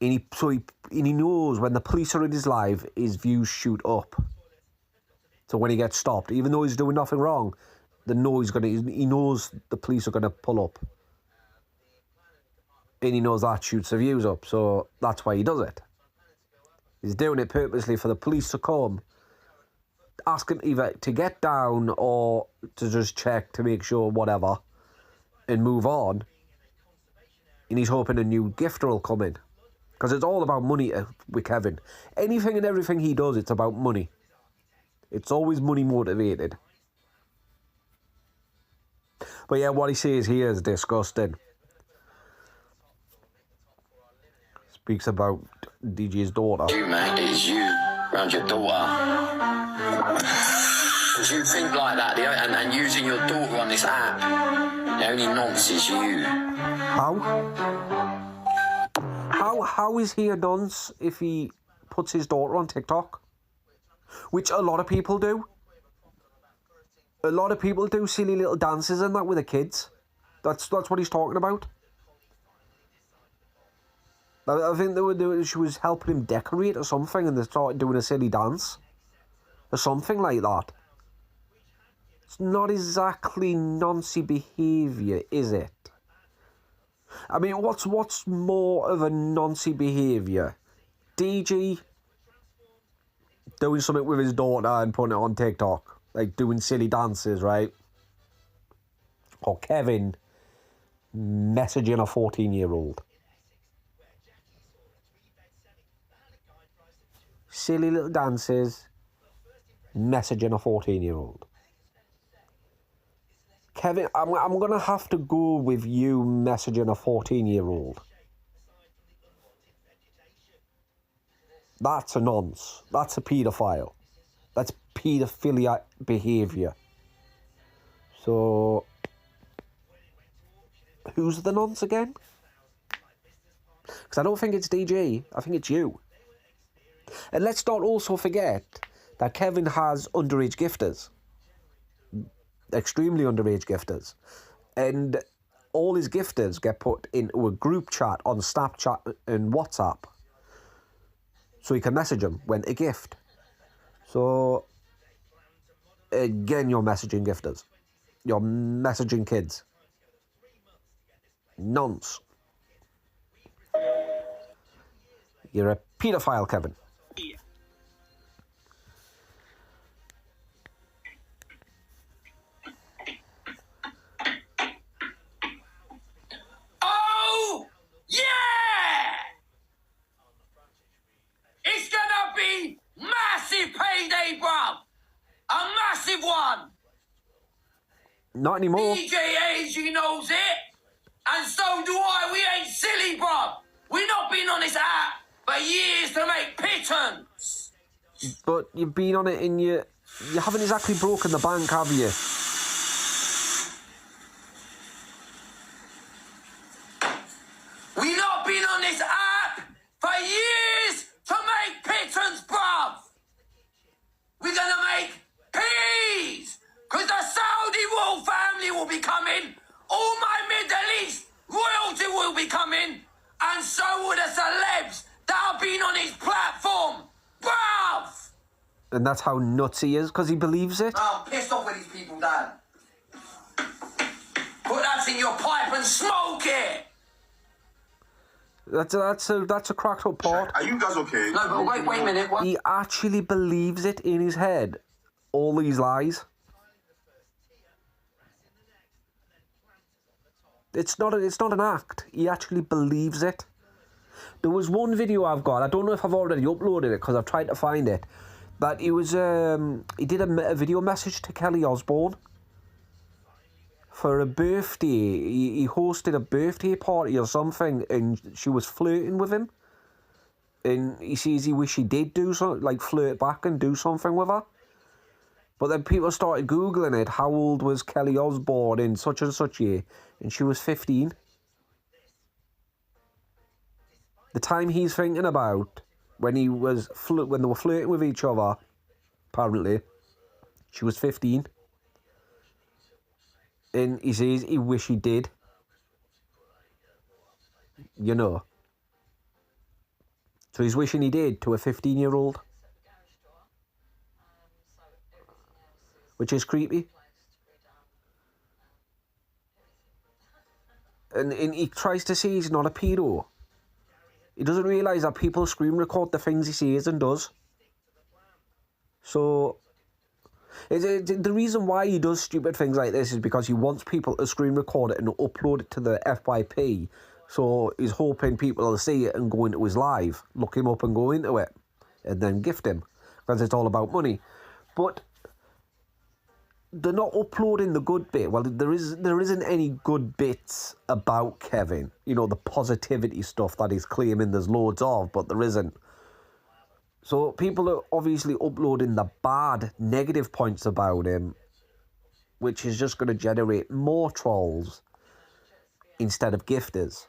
and he knows when the police are in his live, his views shoot up. So when he gets stopped, even though he's doing nothing wrong, he knows the police are gonna pull up, and he knows that shoots the views up. So that's why he does it. He's doing it purposely for the police to come, ask him either to get down or to just check to make sure whatever, and move on. And he's hoping a new gifter will come in, because it's all about money with Kevin. Anything and everything he does, it's about money. It's always money motivated. But yeah, what he says here is disgusting. Speaks about DJ's daughter. You, mate, it's you around your daughter. Because you think like that, and using your daughter on this app, the only nonce is you. How is he a nonce if he puts his daughter on TikTok? Which a lot of people do. A lot of people do silly little dances and that with the kids. That's what he's talking about. I think she was helping him decorate or something, and they started doing a silly dance or something like that. It's not exactly noncy behaviour, is it? I mean, what's more of a noncy behaviour? DG doing something with his daughter and putting it on TikTok, like doing silly dances, right? Or Kevin messaging a 14-year-old. Silly little dances, messaging a 14-year-old. Kevin, I'm going to have to go with you messaging a 14-year-old. That's a nonce. That's a paedophile. That's paedophilia behaviour. So, who's the nonce again? Because I don't think it's DG. I think it's you. And let's not also forget that Kevin has underage gifters. Extremely underage gifters. And all his gifters get put into a group chat on Snapchat and WhatsApp, so he can message them when a gift. So, again, you're messaging gifters. You're messaging kids. Nonce. You're a paedophile, Kevin. Oh, yeah! It's gonna be massive payday, bruv! A massive one! Not anymore. DJ AG knows it, and so do I. We ain't silly, bruv. We've not been on this app for years to make pittance. But you've been on it and you haven't exactly broken the bank, have you? We've not been on this app for years to make pittance, bruv. We're gonna make peas, because the Saudi royal family will be coming, all my Middle East royalty will be coming, and so will the celebs that have been on his platform, bruv. And that's how nuts he is, because he believes it. I'm pissed off with these people, Dan. Put that in your pipe and smoke it. That's a cracked up part. Are you guys okay? No, but wait a minute. What? He actually believes it in his head. All these lies. It's not an act. He actually believes it. There was one video I've got, I don't know if I've already uploaded it because I've tried to find it, that he was, he did a video message to Kelly Osbourne for a birthday. He hosted a birthday party or something, and she was flirting with him. And he says he wish he did do something, like flirt back and do something with her. But then people started Googling it. How old was Kelly Osbourne in such and such year? And she was 15. The time he's thinking about, when they were flirting with each other, apparently, she was 15. And he says he wish he did. You know. So he's wishing he did to a 15-year-old. Which is creepy. And he tries to say he's not a pedo. He doesn't realise that people screen record the things he says and does. So, the reason why he does stupid things like this is because he wants people to screen record it and upload it to the FYP. So he's hoping people will see it and go into his live, look him up and go into it, and then gift him, because it's all about money. But they're not uploading the good bit. Well, there isn't any good bits about Kevin. You know, the positivity stuff that he's claiming there's loads of, but there isn't. So people are obviously uploading the bad, negative points about him, which is just going to generate more trolls instead of gifters.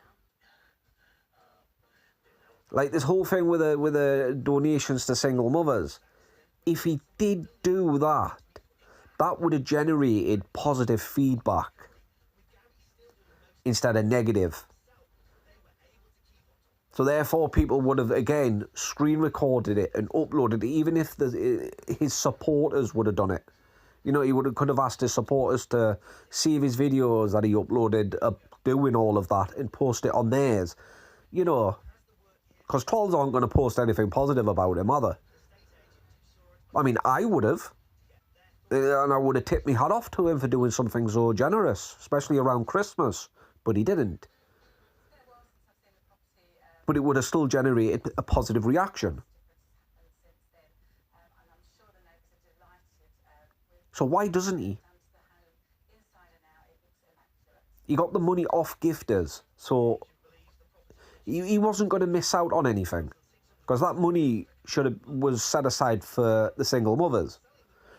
Like this whole thing with the donations to single mothers. If he did do that, that would have generated positive feedback instead of negative. So therefore, people would have, again, screen recorded it and uploaded it, even if his supporters would have done it. You know, he could have asked his supporters to save his videos that he uploaded doing all of that and post it on theirs. You know, because trolls aren't going to post anything positive about him, are they? I mean, I would have. And I would have tipped my hat off to him for doing something so generous, especially around Christmas. But he didn't. But it would have still generated a positive reaction. So why doesn't he? He got the money off gifters, so he wasn't going to miss out on anything, because that money was set aside for the single mothers.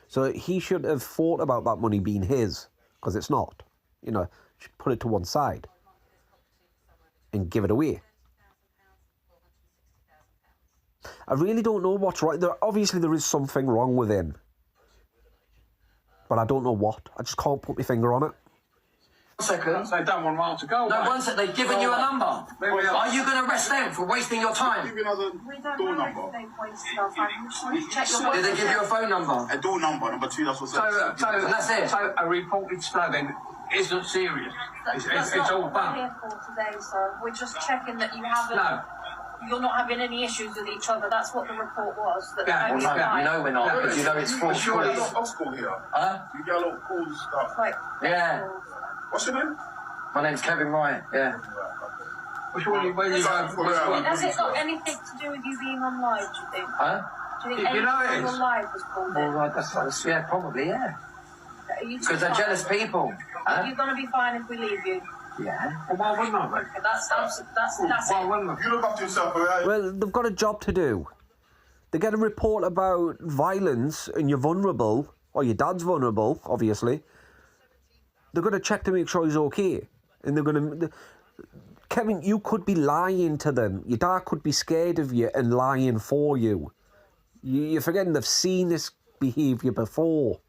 So he should have thought about that money being his, because it's not. You know, should put it to one side and give it away. I really don't know what's right. Obviously, there is something wrong with him. But I don't know what. I just can't put my finger on it. 1 second. They don't want Mark to go. No, 1 second. They've given you a number. Are you going to arrest them for wasting your time? Give you another door number. Did they give you a phone number? A door number 2, that's what's And that's it. So a reported stabbing isn't serious. It's all bad. Here for today, sir. We're just checking that you haven't. No. You're not having any issues with each other. That's what the report was. That Yeah, only No, guy- you know we're not, because you know it's But surely fraudulent. not off school here. Huh? You get a lot of calls stuff. Like, Yeah. What's your name? My name's Kevin Wright, yeah. Well, surely when you go... Has it got anything to do with you being on live, do you think? Huh? Do you think You know anything it on is. live was called in? Well, that's yeah, probably, yeah. Are you Because they're jealous people. Huh? You're going to be fine if we leave you. Yeah. Well, why wouldn't I, mate? That's Why it. wouldn't I? You look up to yourself, alright? Well, they've got a job to do. They get a report about violence and you're vulnerable, or your dad's vulnerable, obviously. They're going to check to make sure he's okay. And they're going to... Kevin, you could be lying to them. Your dad could be scared of you and lying for you. You're forgetting they've seen this behaviour before.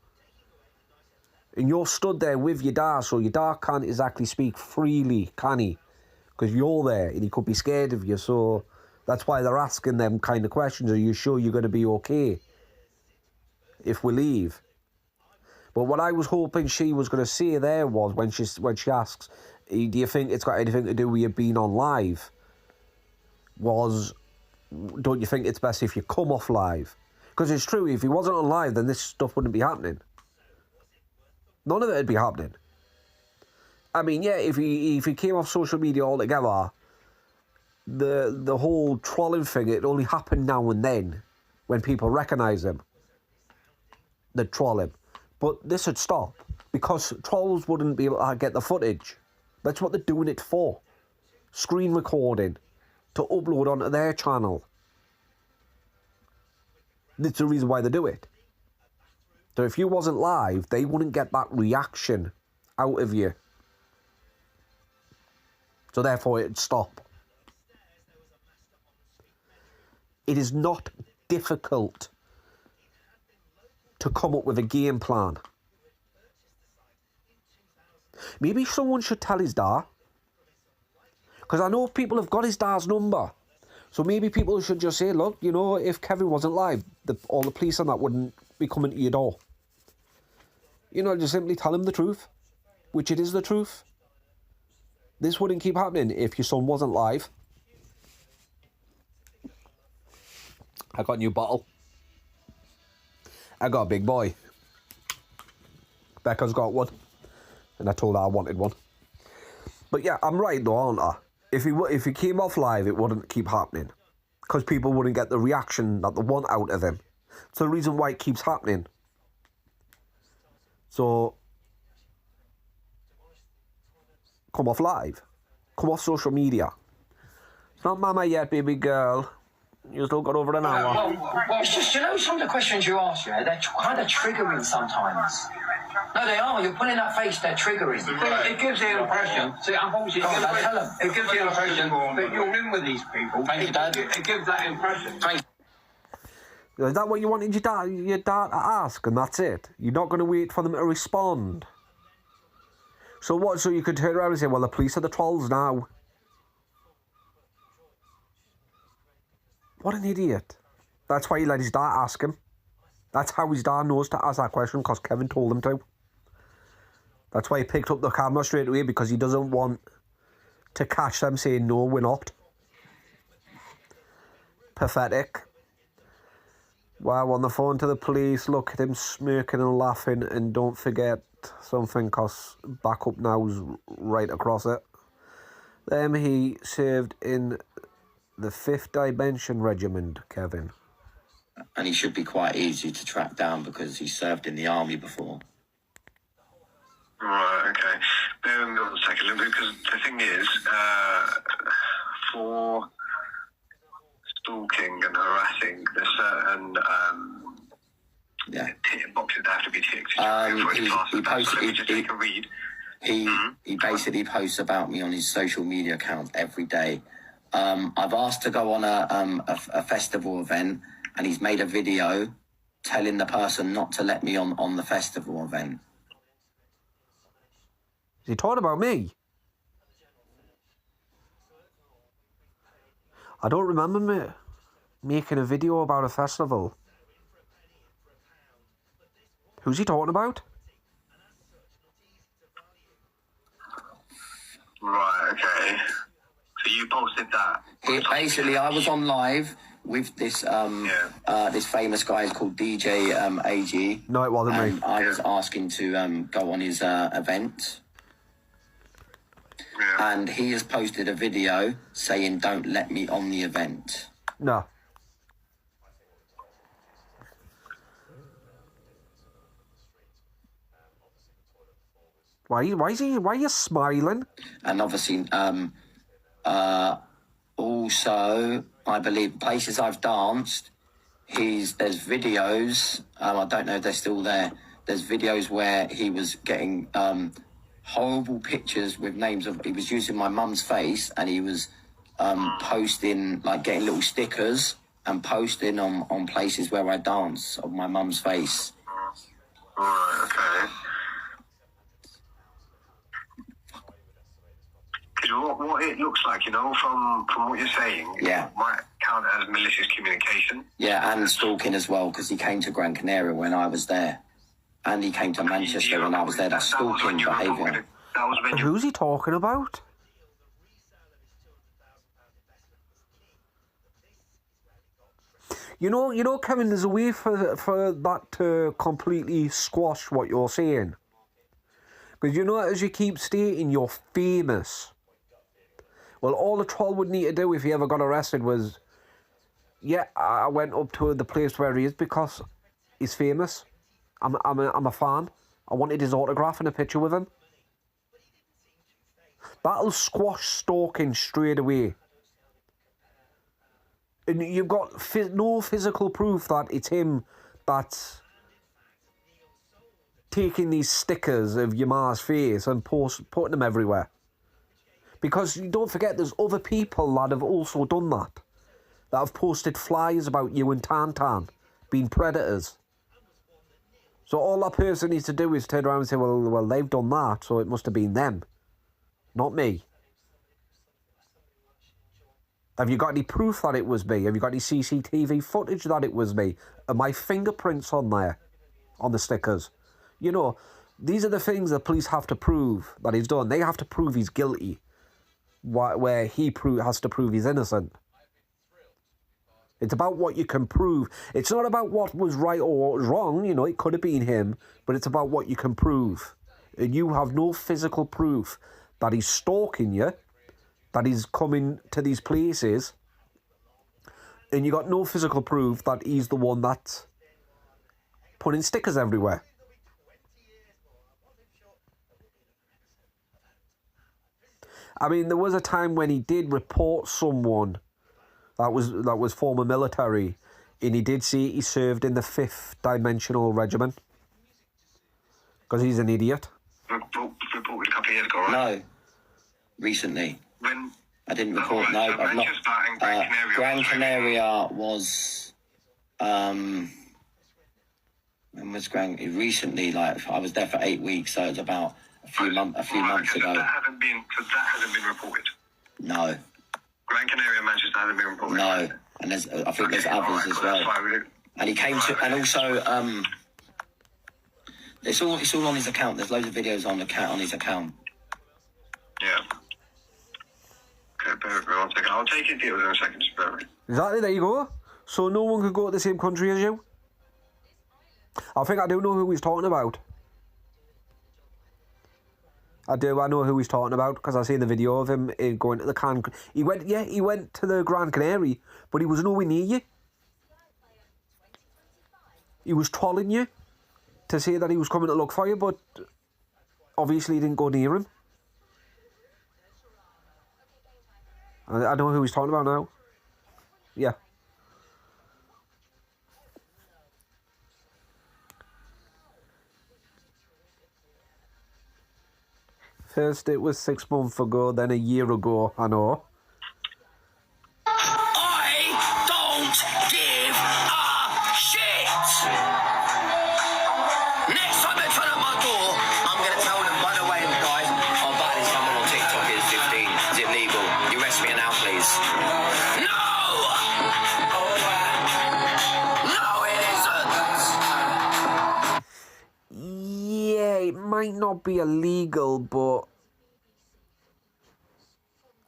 And you're stood there with your dad, so your dad can't exactly speak freely, can he? Because you're there, and he could be scared of you, so that's why they're asking them kind of questions. Are you sure you're going to be okay if we leave? But what I was hoping she was going to say there was, when she asks, do you think it's got anything to do with you being on live, was, don't you think it's best if you come off live? Because it's true, if he wasn't on live, then this stuff wouldn't be happening. None of it would be happening. I mean, yeah, if he came off social media altogether the whole trolling thing, it only happened now and then when people recognise him. They'd troll him. But this would stop because trolls wouldn't be able to get the footage. That's what they're doing it for. Screen recording to upload onto their channel. That's the reason why they do it. So if you wasn't live, they wouldn't get that reaction out of you. So therefore it'd stop. It is not difficult to come up with a game plan. Maybe someone should tell his dad. Because I know people have got his dad's number. So maybe people should just say, look, you know, if Kevin wasn't live, all the police and that wouldn't be coming to your door. You know, just simply tell him the truth. Which it is the truth. This wouldn't keep happening if your son wasn't live. I got a new bottle. I got a big boy. Becca's got one. And I told her I wanted one. But yeah, I'm right though, aren't I? If he came off live, it wouldn't keep happening. Because people wouldn't get the reaction that they want out of him. It's the reason why it keeps happening. So, come off live. Come off social media. It's not mama yet, baby girl. You still got over an hour. Well, it's just, you know, some of the questions you ask, yeah, they're kind of triggering sometimes. No, they are. You're putting that face, they're triggering. It gives the impression, see, unfortunately, it gives the impression that you're in with these people. Thank you, Dad. It gives that impression. Is that what you wanted your dad to ask, and that's it? You're not going to wait for them to respond? So what? So you could turn around and say, well, the police are the trolls now. What an idiot. That's why he let his dad ask him. That's how his dad knows to ask that question, because Kevin told him to. That's why he picked up the camera straight away, because he doesn't want to catch them saying, no, we're not. Pathetic. Wow, on the phone to the police, look at him smirking and laughing, and don't forget something, because backup now's right across it. Then he served in the 5th Dimension Regiment, Kevin. And he should be quite easy to track down because he served in the army before. Right, okay. Bear with me 1 second, because the thing is, for stalking and harassing, there's certain boxes that have to be ticked. He basically posts about me on his social media account every day. I've asked to go on a festival event, and he's made a video telling the person not to let me on the festival event. Is he talking about me? I don't remember making a video about a festival. Who's he talking about? Right, okay. So you posted that? Basically, I was on live with this this famous guy called DJ AG. No, it wasn't me. I was asking to go on his event. Yeah. And he has posted a video saying, don't let me on the event. No. Why are you smiling? And obviously, also, I believe places I've danced, there's videos, I don't know if they're still there, there's videos where he was getting horrible pictures with names of, he was using my mum's face, and he was posting, like getting little stickers and posting on places where I dance of my mum's face. Right, okay. Because what it looks like, you know, from what you're saying, Yeah. it might count as malicious communication. Yeah, and stalking as well, because he came to Gran Canaria when I was there. And he came to Manchester when I was there. That's stalking behaviour. That was when you... Who's he talking about? You know, Kevin, there's a way for that to completely squash what you're saying. Because you know, as you keep stating, you're famous. Well, all the troll would need to do if he ever got arrested was, yeah, I went up to the place where he is because he's famous. I'm a fan. I wanted his autograph and a picture with him. That'll squash stalking straight away. And you've got no physical proof that it's him that's taking these stickers of Yamar's face and putting them everywhere. Because you don't forget, there's other people that have also done that have posted flyers about you and Tantan being predators. So all that person needs to do is turn around and say, well, they've done that, so it must have been them, not me. Have you got any proof that it was me? Have you got any CCTV footage that it was me? Are my fingerprints on there, on the stickers? You know, these are the things that police have to prove that he's done. They have to prove he's guilty, where he has to prove he's innocent. It's about what you can prove. It's not about what was right or what was wrong. You know, it could have been him, but it's about what you can prove. And you have no physical proof that he's stalking you, that he's coming to these places, and you got no physical proof that he's the one that's putting stickers everywhere. I mean, there was a time when he did report someone that was former military, and he did say he served in the 5th Dimensional Regiment. Because he's an idiot. Reported a couple of years ago, right? No. Recently. When? I didn't report, no, So I've not. Manchester and Gran Canaria. Gran Canaria was, when was recently, like, I was there for 8 weeks, so it was about a few months ago. That hasn't been reported. No. Gran Canaria and Manchester hasn't been reported. No. And I think there's others as well. And he came to, and also, it's all on his account. There's loads of videos on his account. Yeah. Okay, bear with me 1 second. I'll take your deals in a second, just bear with me. Exactly, there you go. So no one could go to the same country as you. I think I do know who he's talking about. I know who he's talking about because I seen the video of him going to the he went to the Gran Canaria, but he was nowhere near you. He was trolling you to say that he was coming to look for you, but obviously he didn't go near him. I know who he's talking about now. Yeah. First it was 6 months ago, then a year ago, I know. I don't give a shit! Next time they turn at my door, I'm gonna tell them, by the way, guys, I'm biting someone on TikTok, it's 15. Is it legal? You arrest me now, please. No! No, it isn't! Yeah, it might not be illegal, but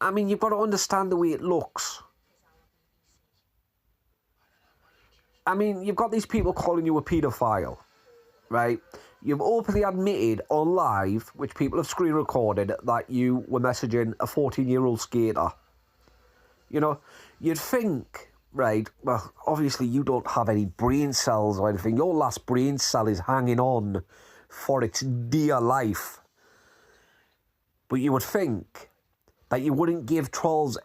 I mean, you've got to understand the way it looks. I mean, you've got these people calling you a paedophile, right? You've openly admitted on live, which people have screen recorded, that you were messaging a 14-year-old skater. You know, you'd think, right, well, obviously you don't have any brain cells or anything. Your last brain cell is hanging on for its dear life. But you would think that you wouldn't give trolls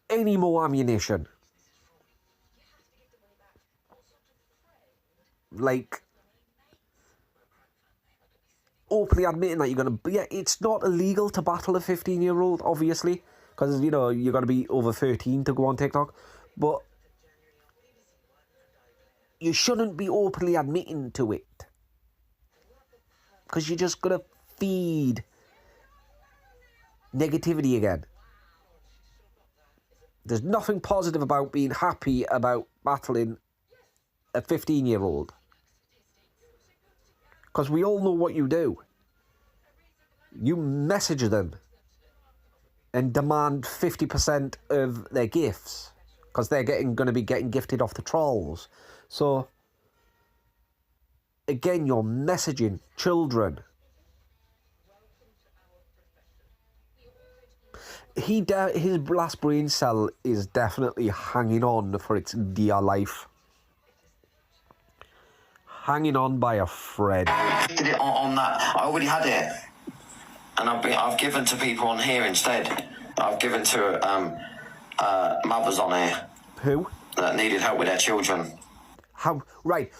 any more ammunition. Like, openly admitting that you're going to... Yeah, it's not illegal to battle a 15-year-old, obviously, because, you know, you're going to be over 13 to go on TikTok. But you shouldn't be openly admitting to it, because you're just going to feed negativity again. There's nothing positive about being happy about battling a 15-year-old. Because we all know what you do. You message them and demand 50% of their gifts, because they're going to be getting gifted off the trolls. So, again, you're messaging children. his last brain cell is definitely hanging on for its dear life. Hanging on by a thread. Did it on that? I already had it, and I've given to people on here instead. I've given to mothers on here. Who? That needed help with their children. How? Right.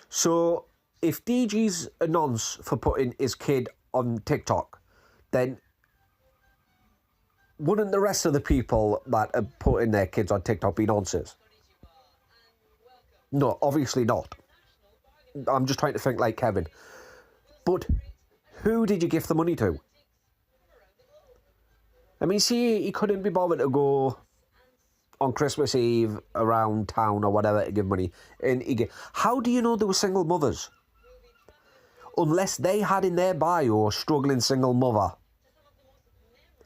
So, if DG's a nonce for putting his kid on TikTok, then wouldn't the rest of the people that are putting their kids on TikTok be nonces? No, obviously not. I'm just trying to think like Kevin. But who did you give the money to? I mean, see, he couldn't be bothered to go on Christmas Eve around town or whatever to give money. And how do you know they were single mothers? Unless they had in their bio struggling single mother.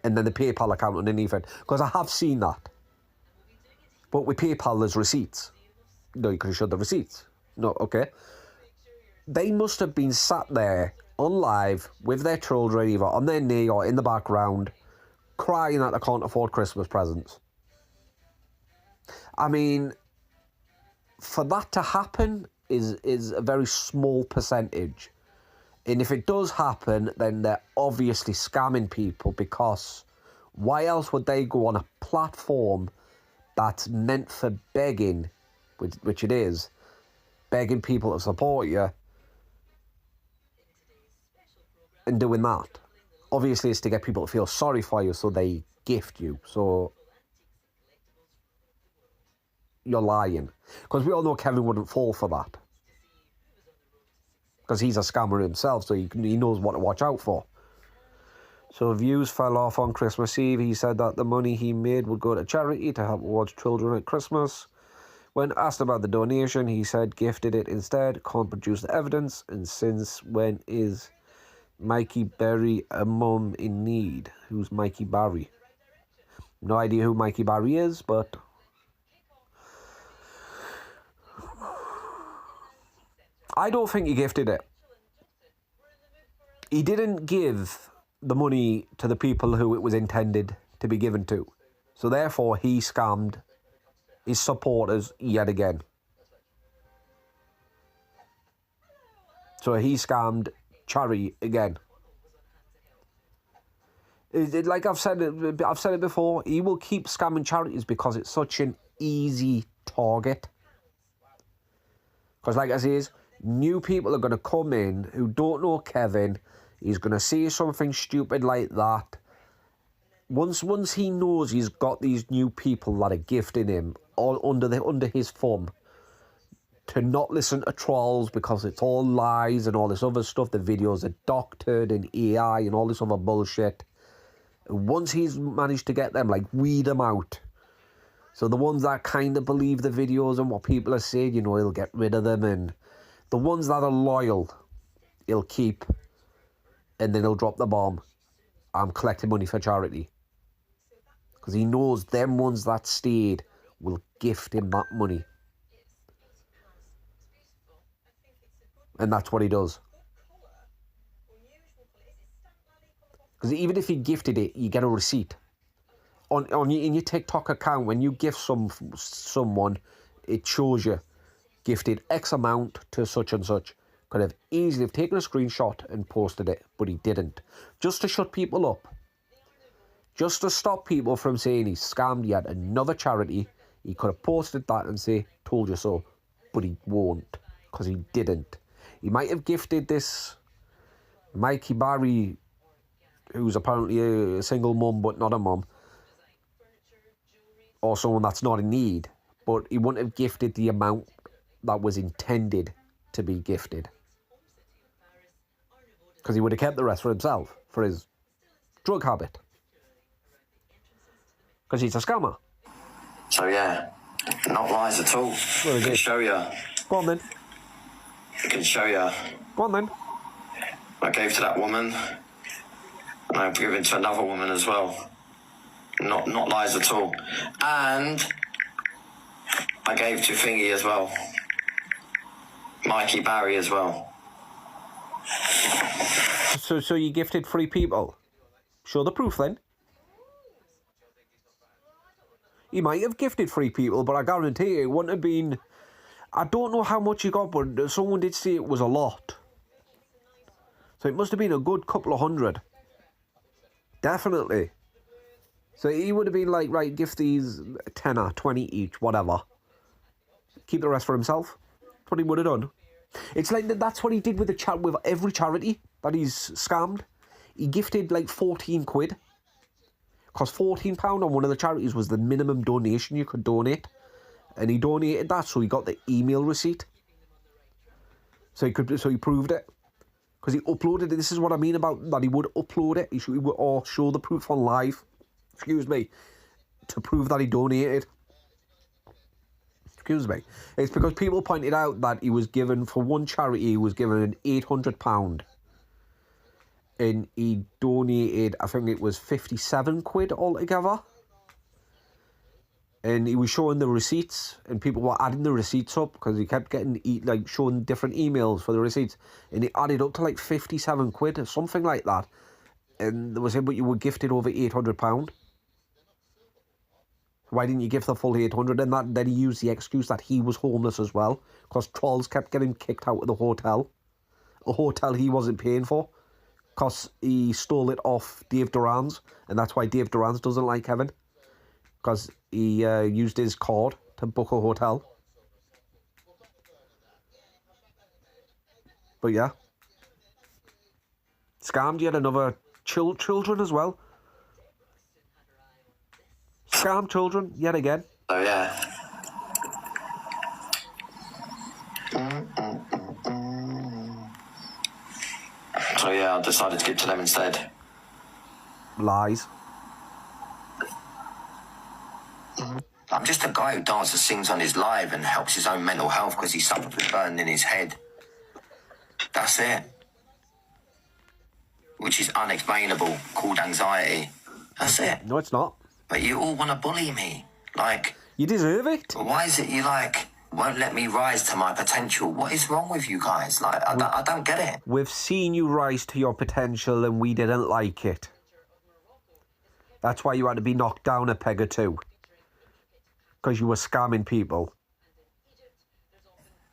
And then the PayPal account underneath it. Because I have seen that. But with PayPal, there's receipts. No, you could have showed the receipts. No, okay. They must have been sat there on live with their children either on their knee or in the background crying that they can't afford Christmas presents. I mean, for that to happen is a very small percentage. And if it does happen, then they're obviously scamming people, because why else would they go on a platform that's meant for begging, which it is, begging people to support you, and doing that? Obviously, it's to get people to feel sorry for you, so they gift you. So you're lying. Because we all know Kevin wouldn't fall for that. Because he's a scammer himself, so he knows what to watch out for. So views fell off on Christmas Eve. He said that the money he made would go to charity to help towards children at Christmas. When asked about the donation, he said gifted it instead. Can't produce the evidence. And since when is Mikey Berry a mum in need? Who's Mikey Barry? No idea who Mikey Barry is, but I don't think he gifted it. He didn't give the money to the people who it was intended to be given to. So therefore, he scammed his supporters yet again. So he scammed charity again. Like I've said it before, he will keep scamming charities because it's such an easy target. Because like I say, new people are going to come in who don't know Kevin. He's going to say something stupid like that. Once he knows he's got these new people that are gifting him all under his thumb, to not listen to trolls because it's all lies and all this other stuff. The videos are doctored and AI and all this other bullshit. Once he's managed to get them, like, weed them out. So the ones that kind of believe the videos and what people are saying, you know, he'll get rid of them. And the ones that are loyal, he'll keep. And then he'll drop the bomb. I'm collecting money for charity. Because he knows them ones that stayed will gift him that money. And that's what he does. Because even if he gifted it, you get a receipt. In your TikTok account, when you gift someone, it shows you gifted X amount to such and such. Could have easily have taken a screenshot and posted it, but he didn't. Just to shut people up. Just to stop people from saying he scammed yet another charity. He could have posted that and say, told you so. But he won't, because he didn't. He might have gifted this Mikey Barry, who's apparently a single mum but not a mum, or someone that's not in need, but he wouldn't have gifted the amount that was intended to be gifted. Because he would have kept the rest for himself, for his drug habit. Because he's a scammer. So yeah, not lies at all. Well, I can show you. Go on then. I can show you. Go on then. I gave to that woman, and I've given to another woman as well. Not lies at all. And I gave to Thingy as well. Mikey Barry as well. So you gifted 3 people? Show the proof then. You might have gifted 3 people, but I guarantee it wouldn't have been... I don't know how much you got, but someone did say it was a lot. So it must have been a good couple of hundred. Definitely. So he would have been like, right, gift these 10 or 20 each, whatever. Keep the rest for himself. That's what he would have done. It's like that's what he did with with every charity that he's scammed. He gifted like 14 quid. Cost £14 on one of the charities was the minimum donation you could donate. And he donated that, so he got the email receipt. So he proved it. Because he uploaded it. This is what I mean about that he would upload it. He would or show the proof on live. Excuse me. To prove that he donated. Excuse me. It's because people pointed out that he was given, for one charity, he was given £800. And he donated, I think it was 57 quid altogether. And he was showing the receipts, and people were adding the receipts up because he kept getting like showing different emails for the receipts, and it added up to like 57 quid or something like that. And they were saying, but you were gifted over £800. Why didn't you give the full 800? And then he used the excuse that he was homeless as well, because trolls kept getting kicked out of the hotel, a hotel he wasn't paying for, because he stole it off Dave Duran's, and that's why Dave Duran's doesn't like Kevin. Because he used his card to book a hotel. But yeah. Scammed yet another children as well. Scam children yet again. Oh yeah. So yeah, I decided to give to them instead. Lies. I'm just a guy who dances, sings on his live and helps his own mental health because he suffers with burning in his head. That's it. Which is unexplainable, called anxiety. That's it. No, it's not. But you all want to bully me. Like... You deserve it. Why is it you, like, won't let me rise to my potential? What is wrong with you guys? Like, I don't get it. We've seen you rise to your potential and we didn't like it. That's why you had to be knocked down a peg or two. Because you were scamming people.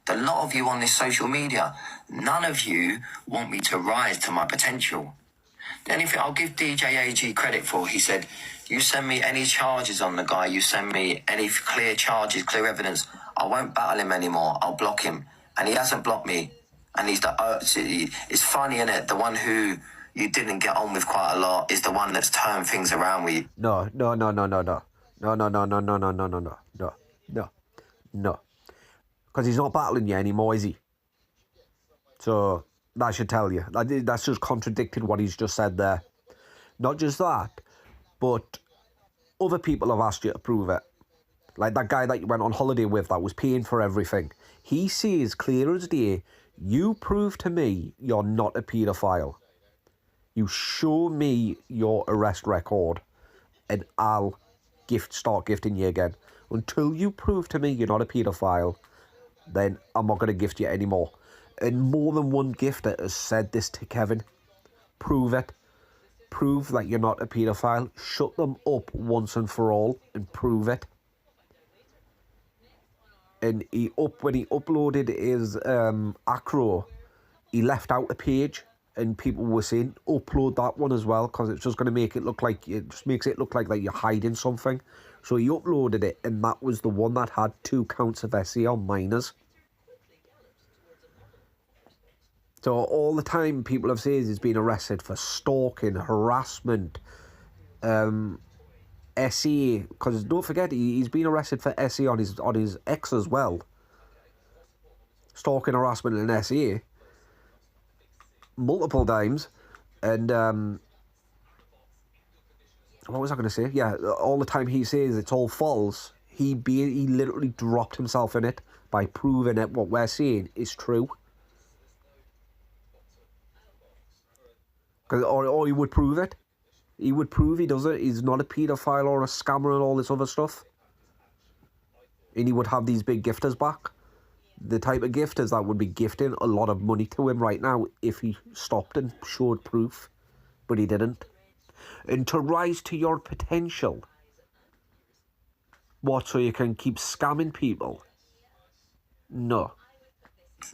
A lot of you on this social media, none of you want me to rise to my potential. The only thing I'll give DJ AG credit for, he said, you send me any charges on the guy, you send me any clear charges, clear evidence, I won't battle him anymore, I'll block him. And he hasn't blocked me. And he's it's funny, isn't it? The one who you didn't get on with quite a lot is the one that's turned things around with you. No. Because he's not battling you anymore, is he? So, that should tell you. That's just contradicted what he's just said there. Not just that, but other people have asked you to prove it. Like that guy that you went on holiday with that was paying for everything. He says clear as day, you prove to me you're not a paedophile. You show me your arrest record and I'll start gifting you again. Until you prove to me you're not a paedophile, then I'm not going to gift you anymore. And more than one gifter has said this to Kevin. Prove it. Prove that you're not a paedophile. Shut them up once and for all and prove it. And when he uploaded his acro, he left out a page and people were saying upload that one as well because it's just going to make it look like like you're hiding something. So he uploaded it and that was the one that had 2 counts of SE on minors. So all the time people have said he's been arrested for stalking, harassment, SE, because don't forget he's been arrested for SE on his ex as well. Stalking, harassment and SE multiple times. And what was I going to say? Yeah, all the time he says it's all false. He literally dropped himself in it by proving that what we're saying is true. Or he would prove it. He would prove he does it. He's not a paedophile or a scammer and all this other stuff. And he would have these big gifters back. the type of gifters that would be gifting a lot of money to him right now if he stopped and showed proof, but he didn't. And to rise to your potential, what, so you can keep scamming people? No.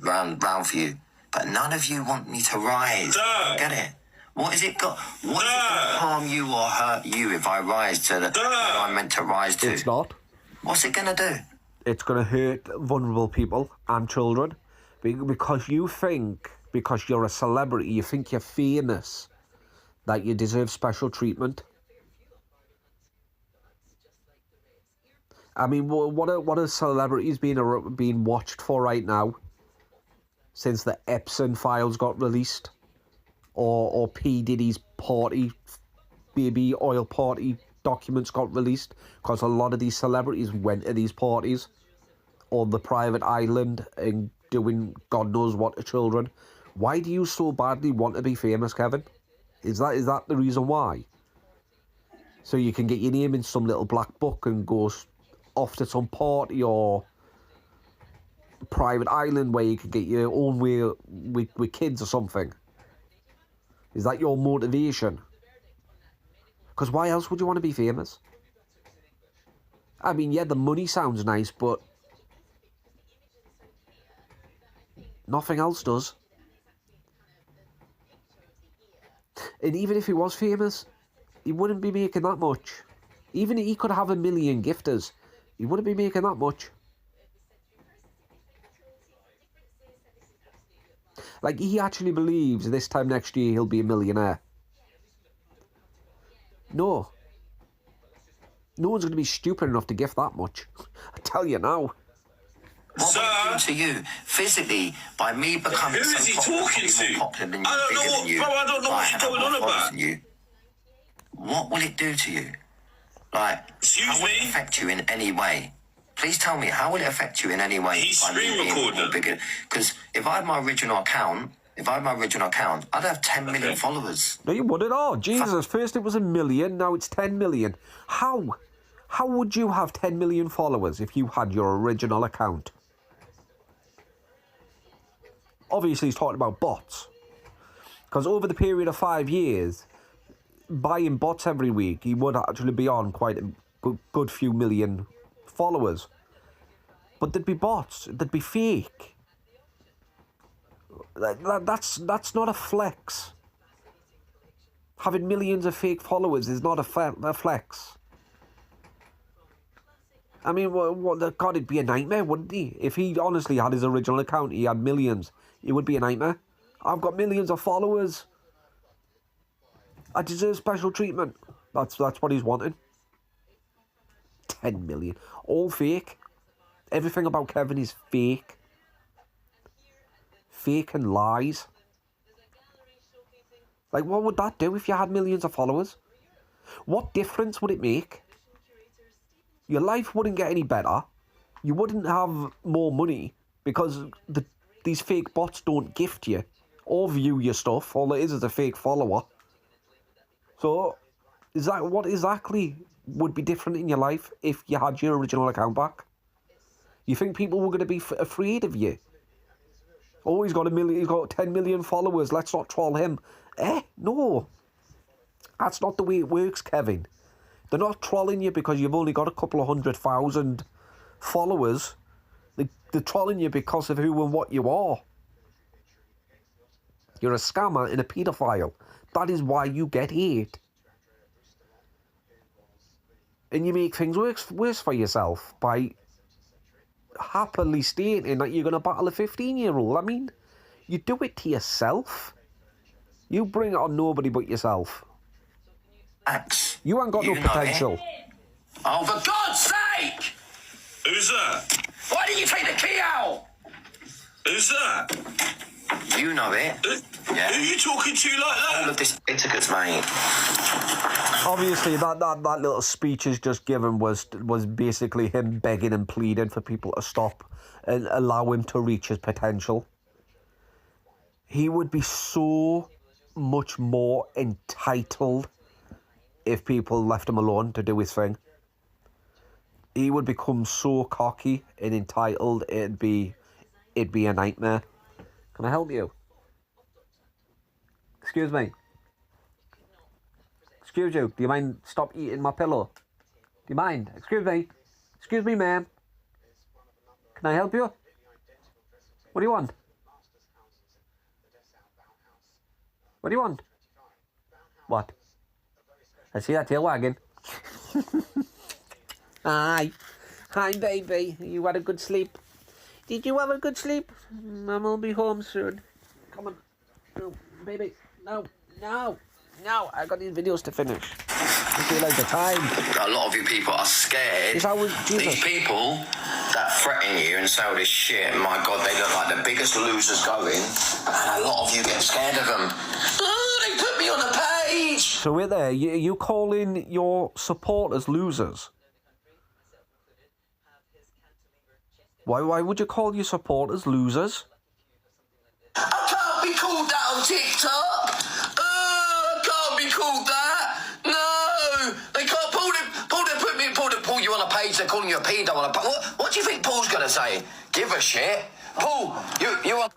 round for you, but none of you want me to rise. Get it? What is it got? What is it going to harm you or hurt you if I rise to the where I'm meant to rise to? It's not. What's it going to do? It's going to hurt vulnerable people and children because you think, because you're a celebrity, you think you're famous, that you deserve special treatment. I mean, what are celebrities being watched for right now since the Epstein files got released, or P. Diddy's party, baby oil party documents got released? Because a lot of these celebrities went to these parties on the private island and doing God knows what to children. Why do you so badly want to be famous, Kevin? Is that the reason why? So you can get your name in some little black book and go off to some party or private island where you can get your own way with kids or something? Is that your motivation? Because why else would you want to be famous? I mean, yeah, the money sounds nice, but nothing else does. And even if he was famous, he wouldn't be making that much. Even if he could have 1 million gifters, he wouldn't be making that much. Like, he actually believes this time next year he'll be a millionaire. No. No one's going to be stupid enough to gift that much. I tell you now. What will it do to you physically by me becoming Who is he talking to? Popular than you, I don't know bigger what, than you, bro, I don't know what you're going on about. You? What will it do to you? Like, how will it affect you in any way? Please tell me, how will it affect you in any way? He's screen recording. Because if I had my original account, I'd have 10 million followers. No, you wouldn't. Oh, Jesus. First it was 1 million, now it's 10 million. How? How would you have 10 million followers if you had your original account? Obviously, he's talking about bots. Because over the period of 5 years, buying bots every week, he would actually be on quite a good few million followers. But they'd be bots. They'd be fake. That's not a flex. Having millions of fake followers is not a flex. I mean, God, it'd be a nightmare, wouldn't he? If he honestly had his original account, he had millions, it would be a nightmare. I've got millions of followers. I deserve special treatment. That's what he's wanting. 10 million. All fake. Everything about Kevin is fake. Fake and lies. Like, what would that do if you had millions of followers? What difference would it make? Your life wouldn't get any better. You wouldn't have more money because these fake bots don't gift you or view your stuff. All it is a fake follower. So, is that what exactly would be different in your life if you had your original account back? You think people were going to be afraid of you? Oh, he's got 10 million followers. Let's not troll him. No. That's not the way it works, Kevin. They're not trolling you because you've only got a couple of 100,000 followers. They're trolling you because of who and what you are. You're a scammer and a paedophile. That is why you get hate. And you make things worse for yourself by happily stating that you're going to battle a 15-year-old. I mean, you do it to yourself. You bring it on nobody but yourself. You ain't got no potential. Oh, for God's sake! Who's that? Why didn't you take the key out? Who's that? You know it. Yeah. Who are you talking to like that? All of this etiquette, mate. Obviously, that little speech he's just given was basically him begging and pleading for people to stop and allow him to reach his potential. He would be so much more entitled if people left him alone to do his thing. He would become so cocky and entitled, it'd be it'd be a nightmare. Can I help you? Excuse me. Excuse you. Do you mind stop eating my pillow? Do you mind? Excuse me. Excuse me, ma'am. Can I help you? What do you want? What do you want? What? I see that tail wagging. Hi. Hi, baby. You had a good sleep? Did you have a good sleep? Mum will be home soon. Come on. No, baby. No. No. No. I got these videos to finish. I feel like the time. A lot of you people are scared. Is that what Jesus? These people that threaten you and say all this shit, my God, they look like the biggest losers going. And a lot of you get scared of them. Oh, they put me on the page. So we're there. You calling your supporters losers? Why would you call your supporters losers? I can't be called that on TikTok. I can't be called that. No, they can't pull you on a page. They're calling you a pedo on a page. What do you think Paul's gonna say? Give a shit, Paul. You are.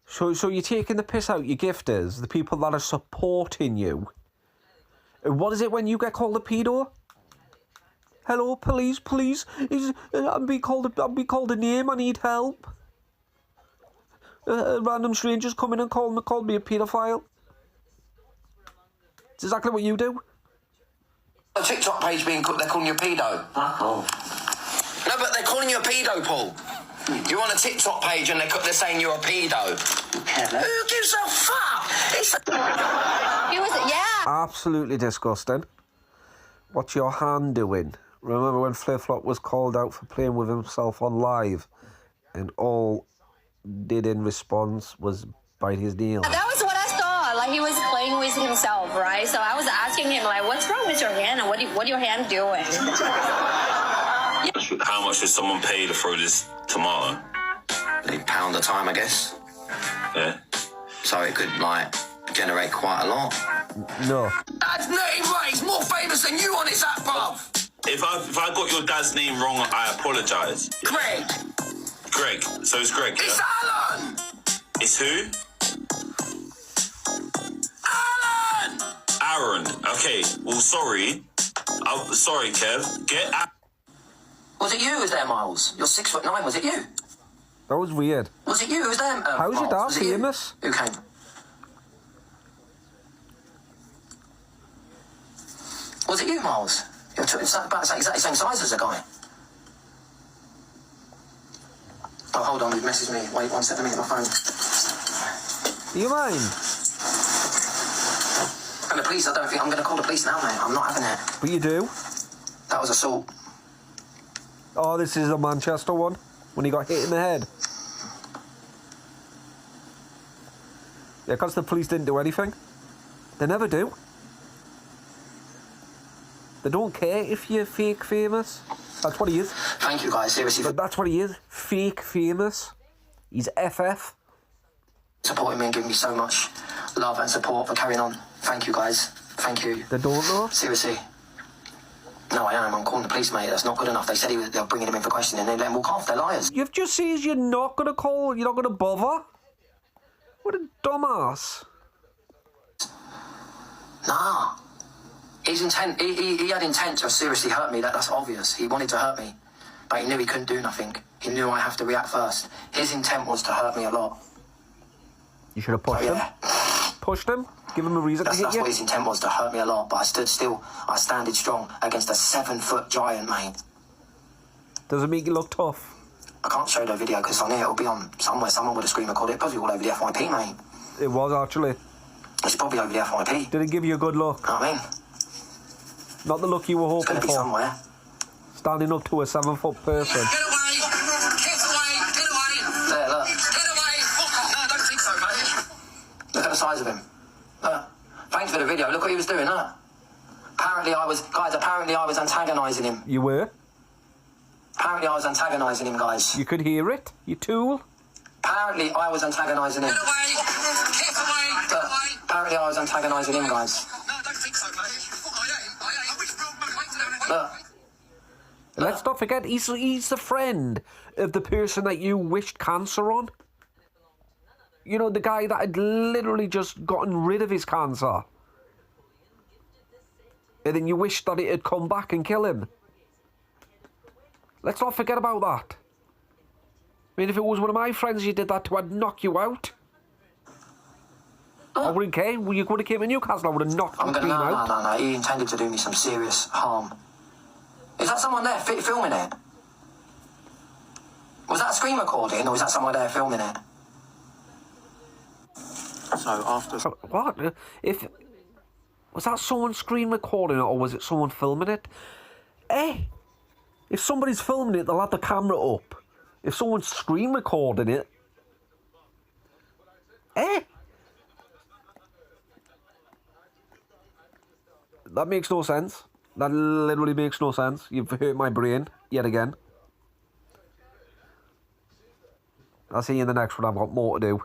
So you're taking the piss out your gifters, the people that are supporting you. And what is it when you get called a pedo? Hello, police. I'm being called a name. I need help. Random strangers come in and called me a paedophile. It's exactly what you do. A TikTok page they're calling you a pedo. No, but they're calling you a pedo, Paul. You're on a TikTok page and they're saying you're a pedo. Who gives a fuck? Absolutely disgusting. What's your hand doing? Remember when Flip Flop was called out for playing with himself on live, and all did in response was bite his nail. That was what I saw. Like he was playing with himself, right? So I was asking him, like, "What's wrong with your hand? And what your hand doing?" How much did someone pay to throw this tomato? £1 a time, I guess. Yeah. So it could generate quite a lot. No. That's Nutty Ray's more famous than you on this app, bruv. If I got your dad's name wrong, I apologise. Greg. Greg. So it's Greg. It's yeah? Alan. It's who? Alan. Aaron. Okay. Well, sorry. Sorry, Kev. Was it you who was there, Miles? You're 6'9". Was it you? That was weird. Was it you who was there? How's your dad famous? Who came? Was it you, Miles? You're about the exactly same size as the guy. Oh, hold on, you've messaged me. Wait 1 second, let me get my phone. Do you mind? And the police, I don't think I'm going to call the police now, mate. I'm not having it. But you do? That was assault. Oh, this is a Manchester one, when he got hit in the head. Yeah, because the police didn't do anything. They never do. They don't care if you're fake famous. That's what he is. Thank you, guys. Seriously. But that's what he is. Fake famous. He's FF. Supporting me and giving me so much love and support for carrying on. Thank you, guys. Thank you. They don't know? Seriously. No, I am. I'm calling the police, mate. That's not good enough. They said they were bringing him in for questioning. They let him walk off. They're liars. You've just said you're not going to call. You're not going to bother. What a dumbass. Nah. His intent, he had intent to seriously hurt me. That's obvious. He wanted to hurt me. But he knew he couldn't do nothing. He knew I have to react first. His intent was to hurt me a lot. You should have pushed him. Pushed him. Give him a reason to hit you. That's what his intent was, to hurt me a lot. But I stood still. I standed strong against a 7-foot giant, mate. Does it make you look tough? I can't show the video because on here it'll be on somewhere. Someone would have screamed recorded it. Probably all over the FYP, mate. It was, actually. It's probably over the FYP. Did it give you a good look? I mean, not the look you were hoping it's going to for. be somewhere. Standing up to a 7-foot person. Get away! Get away! Get away! There, look. Get away! No, I don't think so, mate. Look at the size of him. Look. Thanks for the video. Look what he was doing, look. Apparently I was antagonising him. You were? Apparently I was antagonising him, guys. You could hear it, you tool. Apparently I was antagonising him. Get away! Get away! Get away! Apparently I was antagonising him, guys. No, I don't think so, mate. Look. Let's not forget, he's the friend of the person that you wished cancer on. You know, the guy that had literally just gotten rid of his cancer. And then you wish that it had come back and kill him. Let's not forget about that. I mean, if it was one of my friends you did that to, I'd knock you out. I wouldn't care. You could have came to Newcastle, I would have knocked you out. No. He intended to do me some serious harm. Is that someone there filming it? Was that a screen recording, or was that someone there filming it? So after... What? Was that someone screen recording it, or was it someone filming it? If somebody's filming it, they'll have the camera up. If someone's screen recording it... That makes no sense. That literally makes no sense. You've hurt my brain, yet again. I'll see you in the next one. I've got more to do.